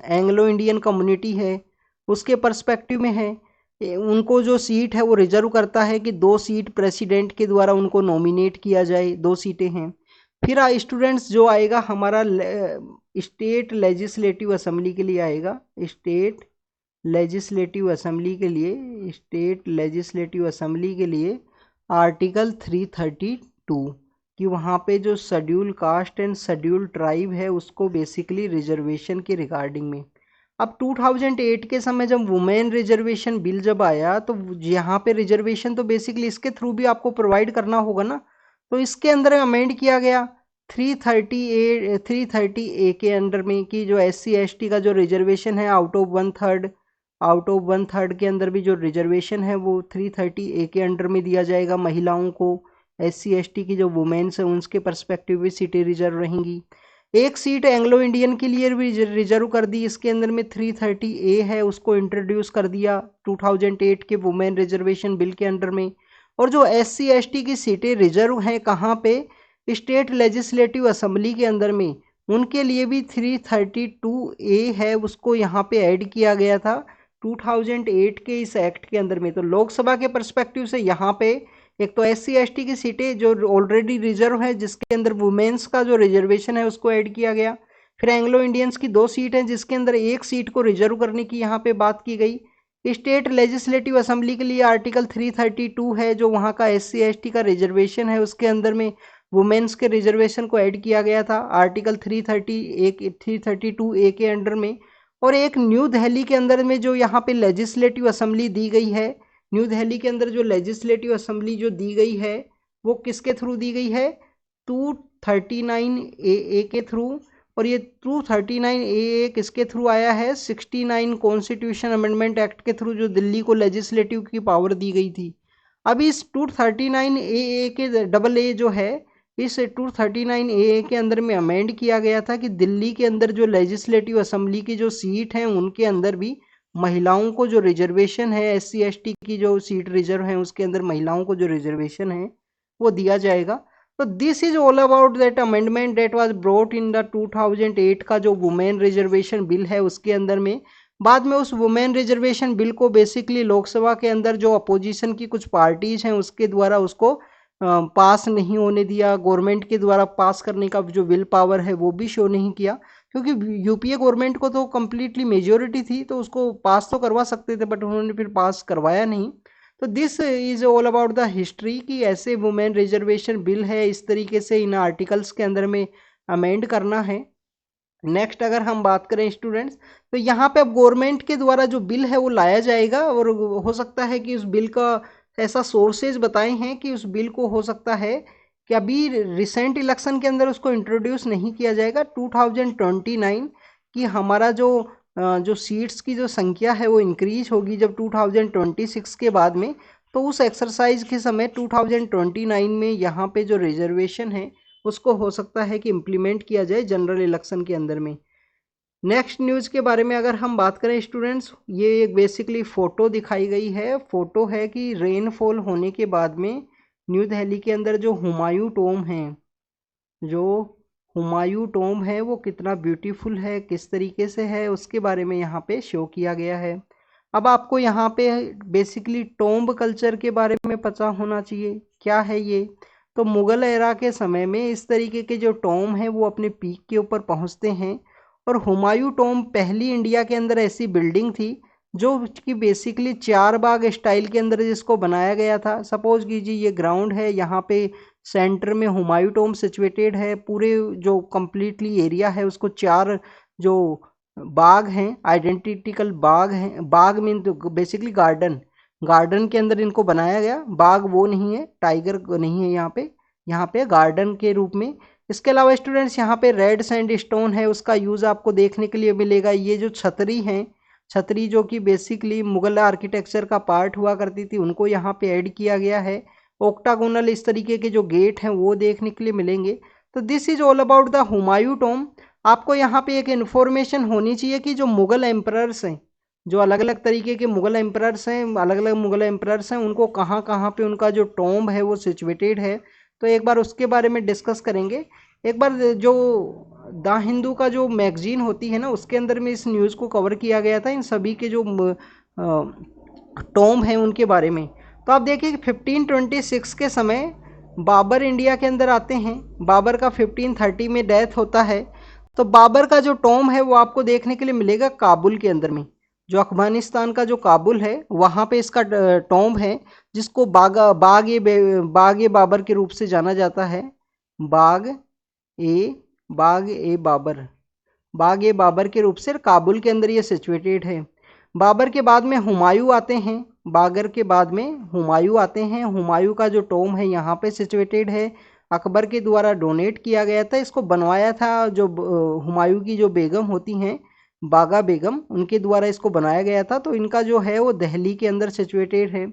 [SPEAKER 1] एंग्लो इंडियन कम्युनिटी है उसके पर्सपेक्टिव में है। उनको जो सीट है वो रिजर्व करता है कि 2 सीट प्रेसिडेंट के द्वारा उनको नॉमिनेट किया जाए, 2 सीटें हैं। फिर स्टूडेंट्स जो आएगा हमारा स्टेट लेजिस्लेटिव असेंबली के लिए आएगा, स्टेट लेजिस्लेटिव असेंबली के लिए, स्टेट लेजिस्लेटिव असेंबली के लिए आर्टिकल 332 कि वहाँ पे जो schedule caste and schedule tribe है उसको बेसिकली रिजर्वेशन के रिगार्डिंग में। अब 2008 के समय जब वुमेन रिजर्वेशन बिल जब आया तो यहाँ पे रिजर्वेशन तो बेसिकली इसके थ्रू भी आपको प्रोवाइड करना होगा ना, तो इसके अंदर अमेंड किया गया 330A के अंडर में कि जो SC ST का जो रिजर्वेशन है आउट ऑफ 1/3 आउट ऑफ 1/3 के अंदर भी जो रिजर्वेशन है वो 330A के अंडर में दिया जाएगा महिलाओं को। SC ST की जो वुमेन्स हैं उनके पर्सपेक्टिव भी सीटें रिजर्व रहेंगी। एक सीट एंग्लो इंडियन के लिए भी रिजर्व कर दी, इसके अंदर में 330A है उसको इंट्रोड्यूस कर दिया 2008 के वुमेन रिजर्वेशन बिल के अंडर में। और जो SC ST की सीटें रिजर्व हैं कहाँ पे, स्टेट लेजिस्लेटिव असेंबली के अंदर में, उनके लिए भी 332A है उसको यहाँ पे ऐड किया गया था 2008 के इस एक्ट के अंदर में। तो लोकसभा के पर्सपेक्टिव से यहाँ पे एक तो SC ST की सीटें जो ऑलरेडी रिजर्व है जिसके अंदर वुमेन्स का जो रिजर्वेशन है उसको ऐड किया गया। फिर एंग्लो इंडियंस की 2 सीट हैं जिसके अंदर एक सीट को रिजर्व करने की यहाँ पे बात की गई। स्टेट लेजिस्लेटिव असेंबली के लिए आर्टिकल 332 है जो वहाँ का SC ST का रिजर्वेशन है उसके अंदर में वुमेन्स के रिजर्वेशन को ऐड किया गया था आर्टिकल 332A के अंडर में। और एक न्यू दिल्ली के अंदर में जो यहाँ पे लेजिस्लेटिव असेंबली दी गई है, न्यू दिल्ली के अंदर जो लेजिस्लेटिव असेंबली जो दी गई है वो किसके थ्रू दी गई है, 239AA के थ्रू। और ये 239AA किसके थ्रू आया है, 69 कॉन्स्टिट्यूशन अमेंडमेंट एक्ट के थ्रू जो दिल्ली को लेजिस्लेटिव की पावर दी गई थी। अभी इस 239AA के AA जो है इस 239AA के अंदर में अमेंड किया गया था कि दिल्ली के अंदर जो लेजिस्लेटिव असेंबली की जो सीट हैं उनके अंदर भी महिलाओं को जो रिजर्वेशन है SC ST की जो सीट रिजर्व है उसके अंदर महिलाओं को जो रिजर्वेशन है वो दिया जाएगा। तो this is all about that amendment that was brought in the 2008 का जो वुमेन रिजर्वेशन बिल है उसके अंदर में। बाद में उस वुमेन रिजर्वेशन बिल को बेसिकली लोकसभा के अंदर जो अपोजिशन की कुछ पार्टीज हैं उसके द्वारा उसको पास नहीं होने दिया। गवर्नमेंट के द्वारा पास करने का जो विल पावर है वो भी शो नहीं किया क्योंकि UPA गवर्नमेंट को तो कम्प्लीटली मेजोरिटी थी तो उसको पास तो करवा सकते थे बट उन्होंने फिर पास करवाया नहीं। तो this is all about the history कि ऐसे वुमेन रिजर्वेशन बिल है इस तरीके से इन आर्टिकल्स के अंदर में अमेंड करना है। नेक्स्ट अगर हम बात करें स्टूडेंट्स तो यहाँ पे अब गवर्नमेंट के द्वारा जो बिल है वो लाया जाएगा और हो सकता है कि उस बिल का ऐसा सोर्सेज बताए हैं कि उस बिल को हो सकता है कि अभी रिसेंट इलेक्शन के अंदर उसको इंट्रोड्यूस नहीं किया जाएगा। 2029 की हमारा जो सीट्स की जो संख्या है वो इंक्रीज होगी जब 2026 के बाद में। तो उस एक्सरसाइज के समय 2029 में यहाँ पे जो रिजर्वेशन है उसको हो सकता है कि इम्प्लीमेंट किया जाए जनरल इलेक्शन के अंदर में। नेक्स्ट न्यूज़ के बारे में अगर हम बात करें स्टूडेंट्स, ये एक बेसिकली फ़ोटो दिखाई गई है। फ़ोटो है कि रेनफॉल होने के बाद में न्यू दिल्ली के अंदर जो हुमायूं टॉम है, जो हुमायूं टॉम है वो कितना ब्यूटीफुल है, किस तरीके से है, उसके बारे में यहाँ पे शो किया गया है। अब आपको यहाँ पे बेसिकली टॉम्ब कल्चर के बारे में पता होना चाहिए क्या है ये। तो मुग़ल एरा के समय में इस तरीके के जो टॉम हैं वो अपने पीक के ऊपर पहुँचते हैं। और हुमायूं टॉम पहली इंडिया के अंदर ऐसी बिल्डिंग थी जो कि बेसिकली 4 बाग स्टाइल के अंदर जिसको बनाया गया था। सपोज कीजिए ये ग्राउंड है, यहाँ पे सेंटर में हुमायूं टॉम सिचुएटेड है, पूरे जो कम्प्लीटली एरिया है उसको 4 जो बाग हैं, आइडेंटिटिकल बाग हैं, बाग मीन तो बेसिकली गार्डन के अंदर इनको बनाया गया। बाग वो नहीं है, टाइगर नहीं है यहाँ पे गार्डन के रूप में। इसके अलावा स्टूडेंट्स यहाँ पे रेड सैंडस्टोन है उसका यूज़ आपको देखने के लिए मिलेगा। ये जो छतरी हैं, छतरी जो कि बेसिकली मुगल आर्किटेक्चर का पार्ट हुआ करती थी उनको यहाँ पे ऐड किया गया है। ऑक्टागोनल इस तरीके के जो गेट हैं वो देखने के लिए मिलेंगे। तो this is all about the Humayun Tom. आपको यहाँ पे एक इन्फॉर्मेशन होनी चाहिए कि जो मुगल एम्परर्स हैं, जो अलग अलग तरीके के मुगल एम्परर्स हैं, अलग अलग मुगल एम्परर्स हैं, उनको कहाँ कहाँ पे उनका जो टॉम्ब है वो सिचुएटेड है। तो एक बार उसके बारे में डिस्कस करेंगे। एक बार जो द हिंदू का जो मैगजीन होती है ना उसके अंदर में इस न्यूज़ को कवर किया गया था इन सभी के जो टॉम्ब हैं उनके बारे में। तो आप देखिए कि 1526 के समय बाबर इंडिया के अंदर आते हैं। बाबर का 1530 में डेथ होता है। तो बाबर का जो टॉम्ब है वो आपको देखने के लिए मिलेगा काबुल के अंदर में, जो अफगानिस्तान का जो काबुल है वहाँ पे इसका टॉम्ब है जिसको बाग ए बाबर के रूप से जाना जाता है। बाग ए बाबर के रूप से काबुल के अंदर ये सिचुएटेड है। बाबर के बाद में हुमायूं आते हैं, बाबर के बाद में हुमायूं आते हैं। हुमायूं का जो टॉम्ब है यहाँ पे सिचुएटेड है, अकबर के द्वारा डोनेट किया गया था। इसको बनवाया था जो हुमायूं की जो बेगम होती हैं, बागा बेगम, उनके द्वारा इसको बनाया गया था। तो इनका जो है वो दिल्ली के अंदर सिचुएटेड है।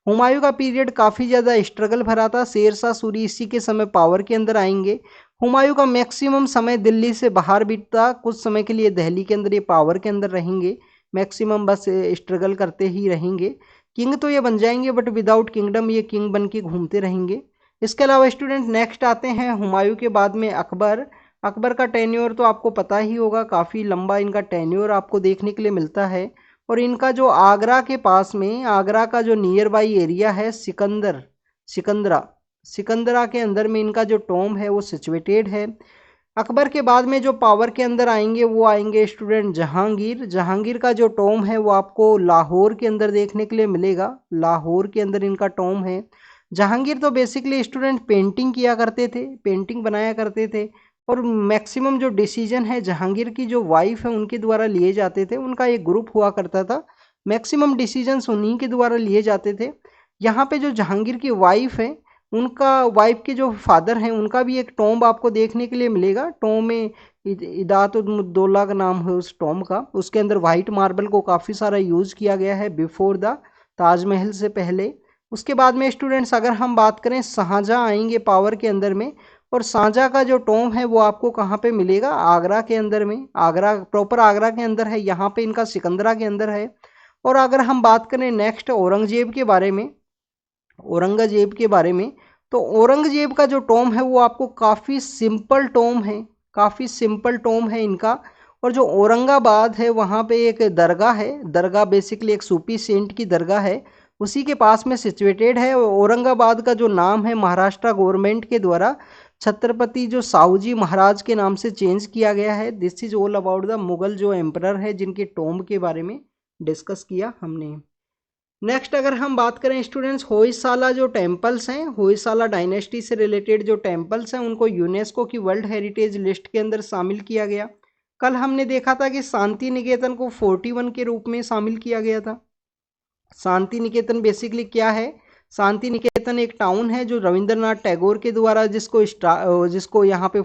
[SPEAKER 1] हुमायूं का पीरियड काफ़ी ज़्यादा स्ट्रगल भरा था। शेर शाह सूरी इसी के समय पावर के अंदर आएंगे। हुमायूं का मैक्सिमम समय दिल्ली से बाहर बीतता, कुछ समय के लिए दिल्ली के अंदर ये पावर के अंदर रहेंगे, मैक्सिमम बस स्ट्रगल करते ही रहेंगे। किंग तो ये बन जाएंगे बट विदाउट किंगडम ये किंग बन के घूमते रहेंगे। इसके अलावा स्टूडेंट नेक्स्ट आते हैं हुमायूं के बाद में अकबर। अकबर का टेन्योर तो आपको पता ही होगा, काफ़ी लंबा इनका टेन्योर आपको देखने के लिए मिलता है। और इनका जो आगरा के पास में, आगरा का जो नियर बाई एरिया है सिकंदरा सिकंदरा के अंदर में इनका जो टॉम है वो सिचुएटेड है। अकबर के बाद में जो पावर के अंदर आएंगे वो आएंगे स्टूडेंट जहांगीर। जहांगीर का जो टॉम है वो आपको लाहौर के अंदर देखने के लिए मिलेगा, लाहौर के अंदर इनका टॉम है। जहांगीर तो बेसिकली स्टूडेंट पेंटिंग किया करते थे, पेंटिंग बनाया करते थे। और मैक्सिमम जो डिसीजन है जहांगीर की जो वाइफ है उनके द्वारा लिए जाते थे, उनका एक ग्रुप हुआ करता था, मैक्सिमम डिसीजंस उन्हीं के द्वारा लिए जाते थे। यहाँ पे जो जहांगीर की वाइफ है, उनका वाइफ के जो फादर हैं उनका भी एक टॉम्ब आपको देखने के लिए मिलेगा। टॉम्ब में इदातुद्दौला का नाम है उस टॉम्ब का। उसके अंदर वाइट मार्बल को काफ़ी सारा यूज़ किया गया है बिफोर द ताजमहल से पहले। उसके बाद में स्टूडेंट्स अगर हम बात करें शाहजहाँ आएंगे पावर के अंदर में। और शाहजहाँ का जो टॉम्ब है वो आपको कहाँ पे मिलेगा, आगरा के अंदर में। आगरा प्रॉपर आगरा के अंदर है, यहाँ पे इनका सिकंदरा के अंदर है। और अगर हम बात करें नेक्स्ट औरंगजेब के बारे में, औरंगजेब के बारे में, तो औरंगजेब का जो टॉम्ब है वो आपको काफ़ी सिंपल टॉम्ब है, काफ़ी सिंपल टॉम्ब है इनका। और जो औरंगाबाद है वहाँ पे एक दरगाह है, दरगाह बेसिकली एक सूफी सेंट की दरगाह है, उसी के पास में सिचुएटेड है। औरंगाबाद का जो नाम है महाराष्ट्र गवर्नमेंट के द्वारा छत्रपति जो साहूजी महाराज के नाम से चेंज किया गया है। This is all about the Mughal जो एम्परर है जिनके टॉम्ब के बारे में डिस्कस किया हमने। नेक्स्ट अगर हम बात करें स्टूडेंट्स, होयसाला जो टेम्पल्स हैं, होयसाला डायनेस्टी से रिलेटेड जो टेम्पल्स हैं उनको यूनेस्को की वर्ल्ड हेरिटेज लिस्ट के अंदर शामिल किया गया। कल हमने देखा था कि शांति निकेतन को 41 के रूप में शामिल किया गया था। शांति निकेतन बेसिकली क्या है, शांति निकेतन एक टाउन है जो रविंद्रनाथ टैगोर के द्वारा जिसको यहाँ पे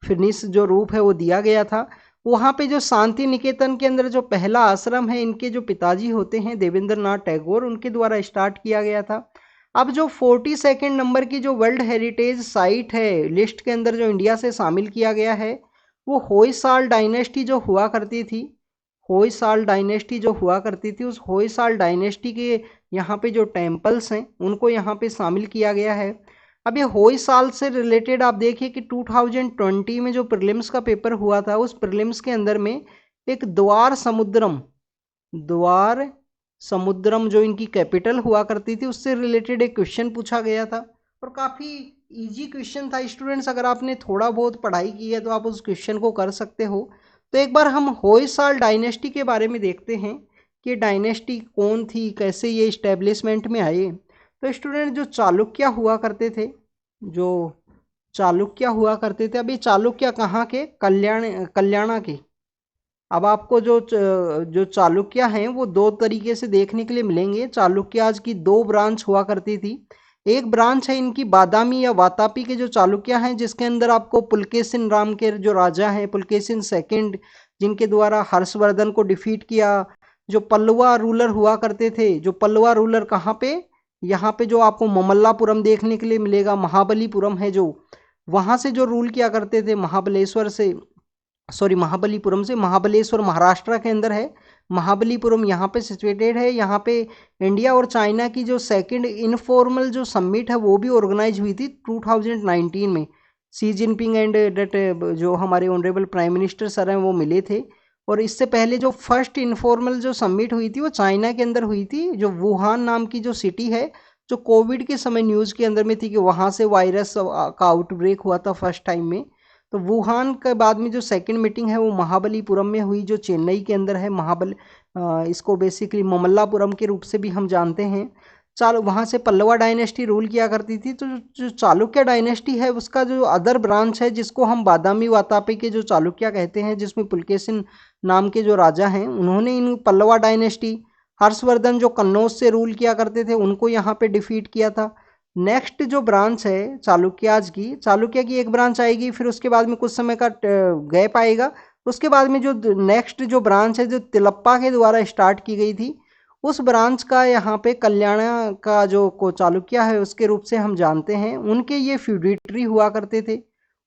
[SPEAKER 1] फिनिश जो रूप है वो दिया गया था। वहाँ पे जो शांति निकेतन के अंदर जो पहला आश्रम है, इनके जो पिताजी होते हैं देवेंद्र नाथ टैगोर, उनके द्वारा स्टार्ट किया गया था। अब जो 42 नंबर की जो वर्ल्ड हेरिटेज साइट है लिस्ट के अंदर जो इंडिया से शामिल किया गया है, वो होयसाल डायनेस्टी जो हुआ करती थी, होयसाल डायनेस्टी जो हुआ करती थी, उस होयसाल डायनेस्टी के यहाँ पे जो टेम्पल्स हैं उनको यहाँ पे शामिल किया गया है। अब ये होयसाल से रिलेटेड आप देखिए कि 2020 में जो प्रीलिम्स का पेपर हुआ था, उस प्रीलिम्स के अंदर में एक द्वार समुद्रम जो इनकी कैपिटल हुआ करती थी उससे रिलेटेड एक क्वेश्चन पूछा गया था। और काफ़ी इजी क्वेश्चन था स्टूडेंट्स, अगर आपने थोड़ा बहुत पढ़ाई की है तो आप उस क्वेश्चन को कर सकते हो। तो एक बार हम होयसाल डायनेस्टी के बारे में देखते हैं कि डायनेस्टी कौन थी, कैसे ये इस्टेब्लिशमेंट में आए। तो स्टूडेंट जो चालुक्य हुआ करते थे, जो चालुक्य हुआ करते थे, अभी चालुक्य कहाँ के, कल्याणा के। अब आपको जो चालुक्य हैं वो दो तरीके से देखने के लिए मिलेंगे। चालुक्याज की दो ब्रांच हुआ करती थी। एक ब्रांच है इनकी बादामी या वातापी के जो चालुक्य हैं, जिसके अंदर आपको पुलकेशिन राम के जो राजा हैं, पुलकेशिन सेकंड, जिनके द्वारा हर्षवर्धन को डिफीट किया। जो पल्लवा रूलर हुआ करते थे, जो पल्लवा रूलर कहाँ पे, यहाँ पे जो आपको ममल्लापुरम देखने के लिए मिलेगा, महाबलीपुरम है जो, वहाँ से जो रूल किया करते थे, महाबलीपुरम से, महाबलेश्वर महाराष्ट्र के अंदर है। महाबलीपुरम यहाँ पे सिचुएटेड है। यहाँ पे इंडिया और चाइना की जो सेकंड इनफॉर्मल जो समिट है वो भी ऑर्गेनाइज हुई थी 2019 में। सी जिनपिंग एंड डेट जो हमारे ऑनरेबल प्राइम मिनिस्टर सर हैं वो मिले थे। और इससे पहले जो फर्स्ट इनफॉर्मल जो समिट हुई थी वो चाइना के अंदर हुई थी, जो वुहान नाम की जो सिटी है, जो कोविड के समय न्यूज़ के अंदर में थी कि वहाँ से वायरस का आउटब्रेक हुआ था फर्स्ट टाइम में। तो वुहान के बाद में जो सेकंड मीटिंग है वो महाबलीपुरम में हुई, जो चेन्नई के अंदर है। इसको बेसिकली ममल्लापुरम के रूप से भी हम जानते हैं। वहाँ से पल्लवा डायनेस्टी रूल किया करती थी। तो जो चालुक्य डायनेस्टी है उसका जो अदर ब्रांच है, जिसको हम बादामी वातापी के जो चालुक्य कहते हैं, जिसमें पुलकेशिन नाम के जो राजा हैं, उन्होंने इन पल्लवा डायनेस्टी, हर्षवर्धन जो कन्नौज से रूल किया करते थे, उनको यहाँ पे डिफीट किया था। नेक्स्ट जो ब्रांच है चालुक्याज की, चालुक्य की एक ब्रांच आएगी, फिर उसके बाद में कुछ समय का गैप आएगा, उसके बाद में जो नेक्स्ट जो ब्रांच है जो तिलप्पा के द्वारा स्टार्ट की गई थी, उस ब्रांच का यहाँ पे कल्याणा का जो को चालुक्य है उसके रूप से हम जानते हैं। उनके ये फ्यूडिटरी हुआ करते थे,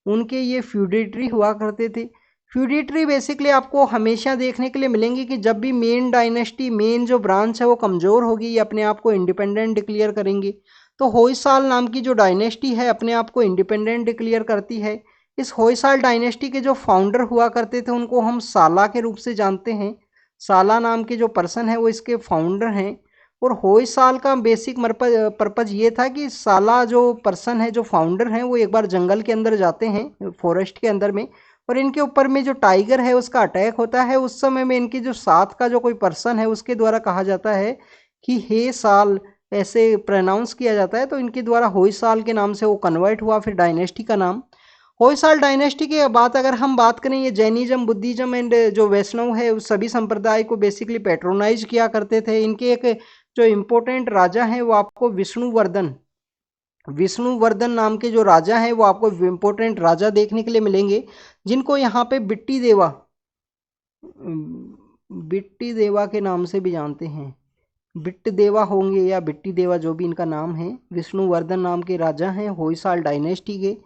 [SPEAKER 1] उनके ये फ्यूडिटरी हुआ करते थे। फ्यूडिटरी बेसिकली आपको हमेशा देखने के लिए मिलेंगे कि जब भी मेन डायनेस्टी, मेन जो ब्रांच है वो कमज़ोर होगी, ये अपने आप को इंडिपेंडेंट डिक्लेयर करेंगे। तो होयसाल नाम की जो डायनेस्टी है अपने आप को इंडिपेंडेंट डिक्लेयर करती है। इस होयसाल डायनेस्टी के जो फाउंडर हुआ करते थे उनको हम साला के रूप से जानते हैं। साला नाम के जो पर्सन है वो इसके फाउंडर हैं। और होयसाल का बेसिक पर्पज ये था कि साला जो पर्सन है, जो फाउंडर हैं, वो एक बार जंगल के अंदर जाते हैं, फॉरेस्ट के अंदर में, और इनके ऊपर में जो टाइगर है उसका अटैक होता है। उस समय में इनके जो साथ का जो कोई पर्सन है उसके द्वारा कहा जाता है कि हे साल, ऐसे प्रोनाउंस किया जाता है, तो इनके द्वारा होयसाल के नाम से वो कन्वर्ट हुआ, फिर डायनेस्टी का नाम। होयसाल डायनेस्टी के बाद अगर हम बात करें, ये जैनिज्म, बुद्धिज्म एंड जो वैष्णव है उस सभी संप्रदाय को बेसिकली पैट्रोनाइज किया करते थे। इनके एक जो इम्पोर्टेंट राजा हैं वो आपको विष्णुवर्धन नाम के जो राजा हैं वो आपको इम्पोर्टेंट राजा देखने के लिए मिलेंगे, जिनको यहाँ पे बिट्टी देवा के नाम से भी जानते हैं। बिट्ट देवा होंगे या बिट्टी देवा, जो भी इनका नाम है। विष्णुवर्धन नाम के राजा हैं होयसाल डायनेस्टी के।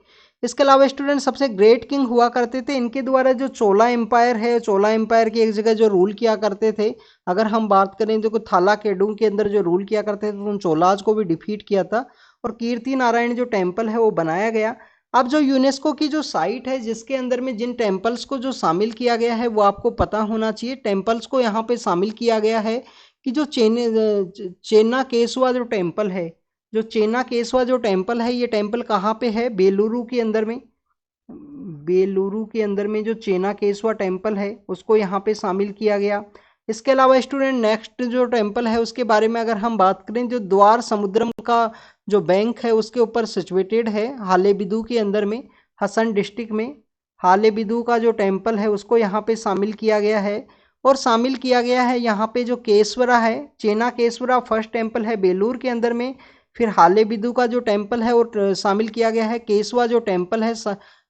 [SPEAKER 1] इसके अलावा स्टूडेंट सबसे ग्रेट किंग हुआ करते थे। इनके द्वारा जो चोला एम्पायर है, चोला एम्पायर की एक जगह जो रूल किया करते थे, अगर हम बात करें तो थाला केडू के अंदर जो रूल किया करते थे तो उन चोलाज को भी डिफीट किया था और कीर्ति नारायण जो टेम्पल है वो बनाया गया। अब जो यूनेस्को की जो साइट है जिसके अंदर में जिन टेम्पल्स को जो शामिल किया गया है वो आपको पता होना चाहिए। टेम्पल्स को यहाँ पे शामिल किया गया है कि जो चेन्ना केशवा जो टेम्पल है, जो चेन्ना केशवा जो टेम्पल है, ये टेम्पल कहाँ पे है? बेलुरु के अंदर में। बेलुरु के अंदर में जो चेन्ना केशवा टेम्पल है उसको यहाँ पे शामिल किया गया। इसके अलावा स्टूडेंट नेक्स्ट जो टेम्पल है उसके बारे में अगर हम बात करें, जो द्वार समुद्रम का जो बैंक है उसके ऊपर सिचुएटेड है हालेबिदु के अंदर में, हसन डिस्ट्रिक्ट में। हालेबिदु का जो टेम्पल है उसको यहाँ पे शामिल किया गया है। और शामिल किया गया है यहाँ पे जो केसवरा है, चेना केसवरा फर्स्ट टेम्पल है बेलूर के अंदर में। फिर हालेबिदु का जो टेम्पल है वो शामिल किया गया है। केसवा जो टेम्पल है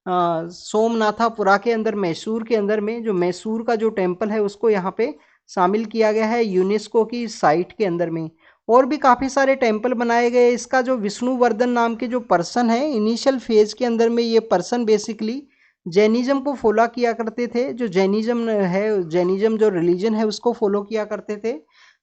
[SPEAKER 1] सोमनाथापुरा के अंदर, मैसूर के अंदर में, जो मैसूर का जो टेम्पल है उसको यहाँ पे शामिल किया गया है यूनेस्को की साइट के अंदर में। और भी काफ़ी सारे टेम्पल बनाए गए। इसका जो विष्णुवर्धन नाम के जो पर्सन है, इनिशियल फेज के अंदर में ये पर्सन बेसिकली जैनिज्म को फॉलो किया करते थे। जो जैनिज्म है, जैनिज्म जो रिलीजन है उसको फॉलो किया करते थे।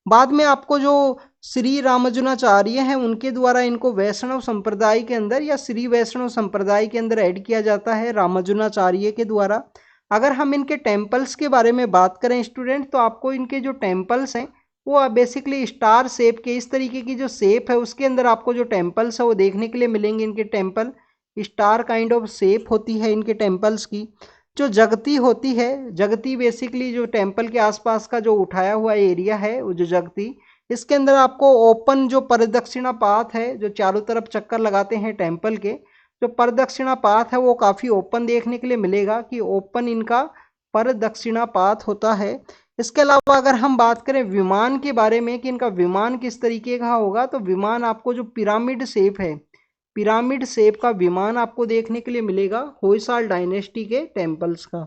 [SPEAKER 1] बाद में आपको जो श्री रामानुजाचार्य हैं उनके द्वारा इनको वैष्णव संप्रदाय के अंदर या श्री वैष्णव संप्रदाय के अंदर ऐड किया जाता है रामानुजाचार्य के द्वारा। अगर हम इनके टेम्पल्स के बारे में बात करें स्टूडेंट, तो आपको इनके जो टेम्पल्स हैं वो बेसिकली स्टार शेप के, इस तरीके की जो शेप है उसके अंदर आपको जो टेम्पल्स है वो देखने के लिए मिलेंगे। इनके temple star kind of shape होती है इनके टेम्पल्स की। जो जगती होती है, जगती बेसिकली जो टेम्पल के आसपास का जो उठाया हुआ एरिया है वो जो जगती, इसके अंदर आपको ओपन जो प्रदक्षिणा पाथ है, जो चारों तरफ चक्कर लगाते हैं टेम्पल के, जो प्रदक्षिणा पाथ है वो काफ़ी ओपन देखने के लिए मिलेगा कि ओपन इनका प्रदक्षिणा पाथ होता है। इसके अलावा अगर हम बात करें विमान के बारे में कि इनका विमान किस तरीके का होगा, तो विमान आपको जो पिरामिड शेप है, पिरामिड शेप का विमान आपको देखने के लिए मिलेगा होयसाल डायनेस्टी के टेम्पल्स का।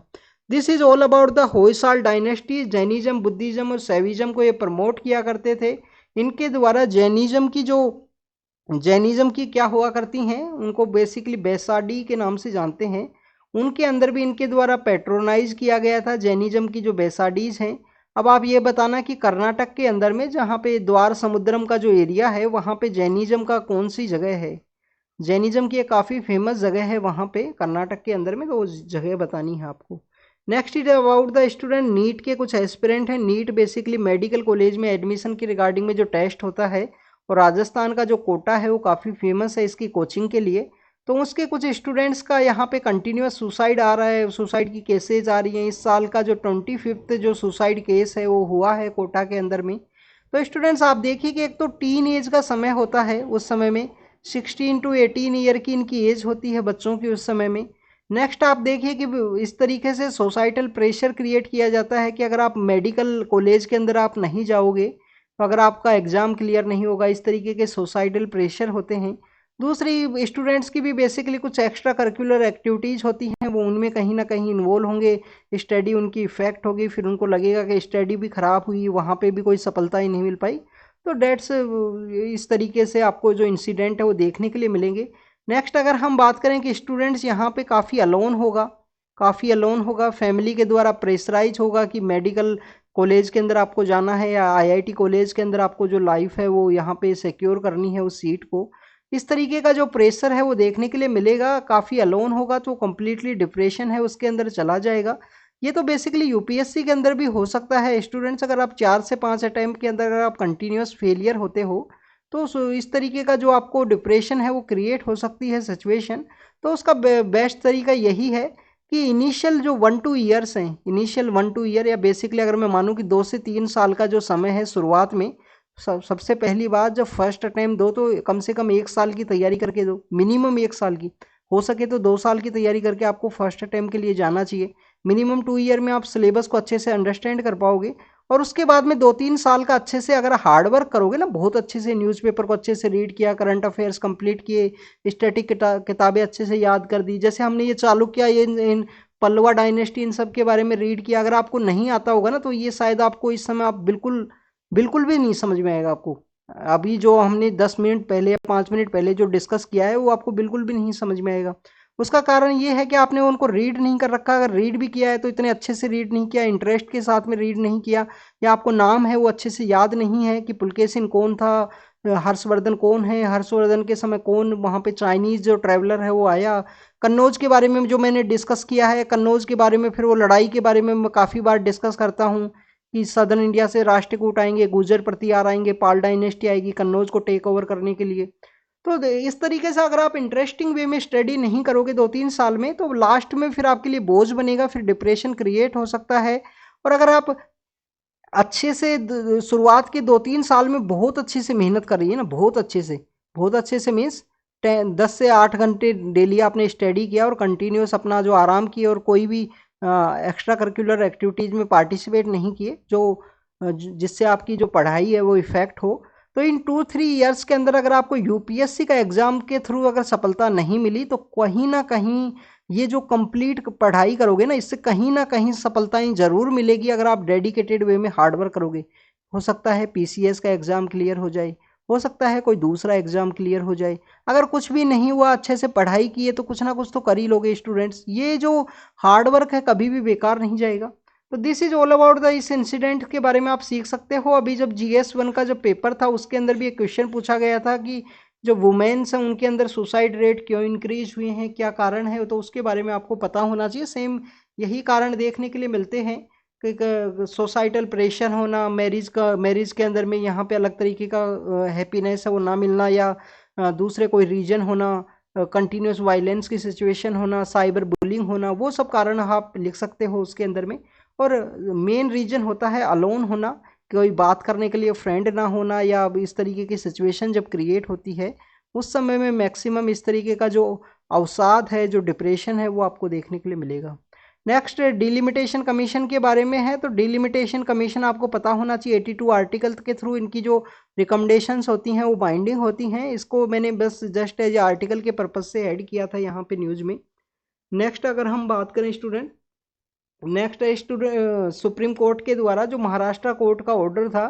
[SPEAKER 1] This is all about the Hoysala dynasty. Jainism, Buddhism और सैविज्म को ये प्रमोट किया करते थे। इनके द्वारा जैनिज्म की क्या हुआ करती हैं, उनको बेसिकली बैसाडी के नाम से जानते हैं। उनके अंदर भी इनके द्वारा पैट्रोनाइज किया गया था जैनिज्म की जो बैसाडीज हैं। अब आप ये बताना कि कर्नाटक के अंदर में जहाँ पे द्वार समुद्रम का जो एरिया है वहाँ पे जैनिज्म का कौन सी जगह है? जैनिज्म की एक काफ़ी फेमस जगह है वहाँ पे कर्नाटक के अंदर में, तो उस जगह बतानी है आपको। Next is about the student, NEET के कुछ एस्पिरेंट हैं। नीट बेसिकली मेडिकल कॉलेज में एडमिशन की रिगार्डिंग में जो टेस्ट होता है, और राजस्थान का जो कोटा है वो काफ़ी फेमस है इसकी कोचिंग के लिए। तो उसके कुछ स्टूडेंट्स का यहाँ पे कंटिन्यूस सुसाइड आ रहा है, सुसाइड की केसेज आ रही हैं। इस साल का जो 25th जो सुसाइड केस है वो हुआ है कोटा के अंदर में। तो स्टूडेंट्स आप देखिए कि एक तो टीन एज का समय होता है, उस समय में 16 to 18 ईयर की इनकी एज होती है बच्चों की उस समय में। नेक्स्ट आप देखिए कि इस तरीके से सोसाइटल प्रेशर क्रिएट किया जाता है कि अगर आप मेडिकल कॉलेज के अंदर आप नहीं जाओगे तो अगर आपका एग्ज़ाम क्लियर नहीं होगा, इस तरीके के सोसाइटल प्रेशर होते हैं। दूसरी स्टूडेंट्स की भी बेसिकली कुछ एक्स्ट्रा करिकुलर एक्टिविटीज़ होती हैं, वो उनमें कहीं ना कहीं इन्वॉल्व होंगे, स्टडी उनकी इफेक्ट होगी, फिर उनको लगेगा कि स्टडी भी ख़राब हुई, वहाँ पे भी कोई सफलता ही नहीं मिल पाई। तो डेट्स इस तरीके से आपको जो इंसिडेंट है वो देखने के लिए मिलेंगे। नेक्स्ट अगर हम बात करें कि स्टूडेंट्स यहाँ पे काफ़ी अलोन होगा, फैमिली के द्वारा प्रेशराइज होगा कि मेडिकल कॉलेज के अंदर आपको जाना है या आईआईटी कॉलेज के अंदर आपको जो लाइफ है वो यहाँ पे सिक्योर करनी है उस सीट को। इस तरीके का जो प्रेशर है वो देखने के लिए मिलेगा, काफ़ी अलोन होगा, तो कंप्लीटली डिप्रेशन है उसके अंदर चला जाएगा। ये तो बेसिकली यूपीएससी के अंदर भी हो सकता है। स्टूडेंट्स अगर आप 4 से 5 अटैम्प्ट के अंदर अगर आप कंटिन्यूस फेलियर होते हो तो इस तरीके का जो आपको डिप्रेशन है वो क्रिएट हो सकती है सिचुएशन। तो उसका बेस्ट तरीका यही है कि इनिशियल जो 1-2 ईयर्स हैं, इनिशियल 1-2 ईयर या बेसिकली अगर मैं मानूँ कि 2 से 3 साल का जो समय है शुरुआत में, सबसे पहली बात जब फर्स्ट अटैम्प्ट दो तो कम से कम 1 साल की तैयारी करके दो, मिनिमम 1 साल की, हो सके तो 2 साल की तैयारी करके आपको फर्स्ट अटैम्प्ट के लिए जाना चाहिए। मिनिमम 2 ईयर में आप सिलेबस को अच्छे से अंडरस्टैंड कर पाओगे, और उसके बाद में 2-3 साल का अच्छे से अगर हार्ड वर्क करोगे ना, बहुत अच्छे से न्यूज़पेपर को अच्छे से रीड किया, करंट अफेयर्स कंप्लीट किए, स्टैटिक किताबें अच्छे से याद कर दी, जैसे हमने ये चालू किया, ये इन पल्लवा डायनेस्टी इन सब के बारे में रीड किया, अगर आपको नहीं आता होगा ना तो ये शायद आपको इस समय आप बिल्कुल बिल्कुल भी नहीं समझ में आएगा आपको। अभी जो हमने 10 मिनट पहले या 5 मिनट पहले जो डिस्कस किया है वो आपको बिल्कुल भी नहीं समझ में आएगा। उसका कारण ये है कि आपने उनको रीड नहीं कर रखा। अगर रीड भी किया है तो इतने अच्छे से रीड नहीं किया, इंटरेस्ट के साथ में रीड नहीं किया, या आपको नाम है वो अच्छे से याद नहीं है कि पुलकेशिन कौन था, हर्षवर्धन कौन है, हर्षवर्धन के समय कौन वहाँ पे चाइनीज जो ट्रैवलर है वो आया, कन्नौज के बारे में जो मैंने डिस्कस किया है, कन्नौज के बारे में फिर वो लड़ाई के बारे में मैं काफ़ी बार डिस्कस करता हूँ कि सदर्न इंडिया से राष्ट्रकूट आएंगे, गुर्जर प्रतिहार आएंगे, पाल डायनेस्टी आएगी कन्नौज को टेक ओवर करने के लिए। तो इस तरीके से अगर आप इंटरेस्टिंग वे में स्टडी नहीं करोगे 2-3 साल में तो लास्ट में फिर आपके लिए बोझ बनेगा, फिर डिप्रेशन क्रिएट हो सकता है। और अगर आप अच्छे से शुरुआत के 2-3 साल में बहुत अच्छे से मेहनत कर रही है ना, बहुत अच्छे से मीन्स 10 से 8 घंटे डेली आपने स्टडी किया और कंटिन्यूस अपना जो आराम किया और कोई भी एक्स्ट्रा करिकुलर एक्टिविटीज़ में पार्टिसिपेट नहीं किए जो जिससे आपकी जो पढ़ाई है वो इफेक्ट हो, तो इन 2-3 ईयर्स के अंदर अगर आपको यूपीएससी का एग्ज़ाम के थ्रू अगर सफलता नहीं मिली तो कहीं ना कहीं ये जो कंप्लीट पढ़ाई करोगे ना इससे कहीं ना कहीं सफलताएं जरूर मिलेगी अगर आप डेडिकेटेड वे में हार्ड वर्क करोगे। हो सकता है पीसीएस का एग्ज़ाम क्लियर हो जाए, हो सकता है कोई दूसरा एग्ज़ाम क्लियर हो जाए, अगर कुछ भी नहीं हुआ अच्छे से पढ़ाई की है तो कुछ ना कुछ तो कर ही लोगे स्टूडेंट्स। ये जो हार्ड वर्क है कभी भी बेकार नहीं जाएगा। तो this is all about the इस इंसिडेंट के बारे में आप सीख सकते हो। अभी जब GS1 का जो पेपर था उसके अंदर भी एक क्वेश्चन पूछा गया था कि जो वुमेन्स हैं उनके अंदर सुसाइड रेट क्यों इंक्रीज हुए हैं, क्या कारण है, तो उसके बारे में आपको पता होना चाहिए। सेम यही कारण देखने के लिए मिलते हैं कि सोसाइटल प्रेशर होना, मैरिज के अंदर में यहाँ पे अलग तरीके का हैप्पीनेस है वो ना मिलना, या दूसरे कोई रीजन होना, कंटिन्यूस वायलेंस की सिचुएशन होना, साइबर बुलिंग होना, वो सब कारण आप लिख सकते हो उसके अंदर में। और मेन रीजन होता है अलोन होना, कोई बात करने के लिए फ्रेंड ना होना, या इस तरीके की सिचुएशन जब क्रिएट होती है उस समय में मैक्सिमम इस तरीके का जो अवसाद है, जो डिप्रेशन है, वो आपको देखने के लिए मिलेगा। नेक्स्ट डिलिमिटेशन कमीशन के बारे में है। तो डिलिमिटेशन कमीशन आपको पता होना चाहिए 82 आर्टिकल के थ्रू इनकी जो रिकमेंडेशंस होती हैं वो बाइंडिंग होती हैं। इसको मैंने बस जस्ट एज आर्टिकल के पर्पज से ऐड किया था यहाँ पे न्यूज़ में। नेक्स्ट अगर हम बात करें स्टूडेंट, नेक्स्ट है स्टूडेंट सुप्रीम कोर्ट के द्वारा जो महाराष्ट्र कोर्ट का ऑर्डर था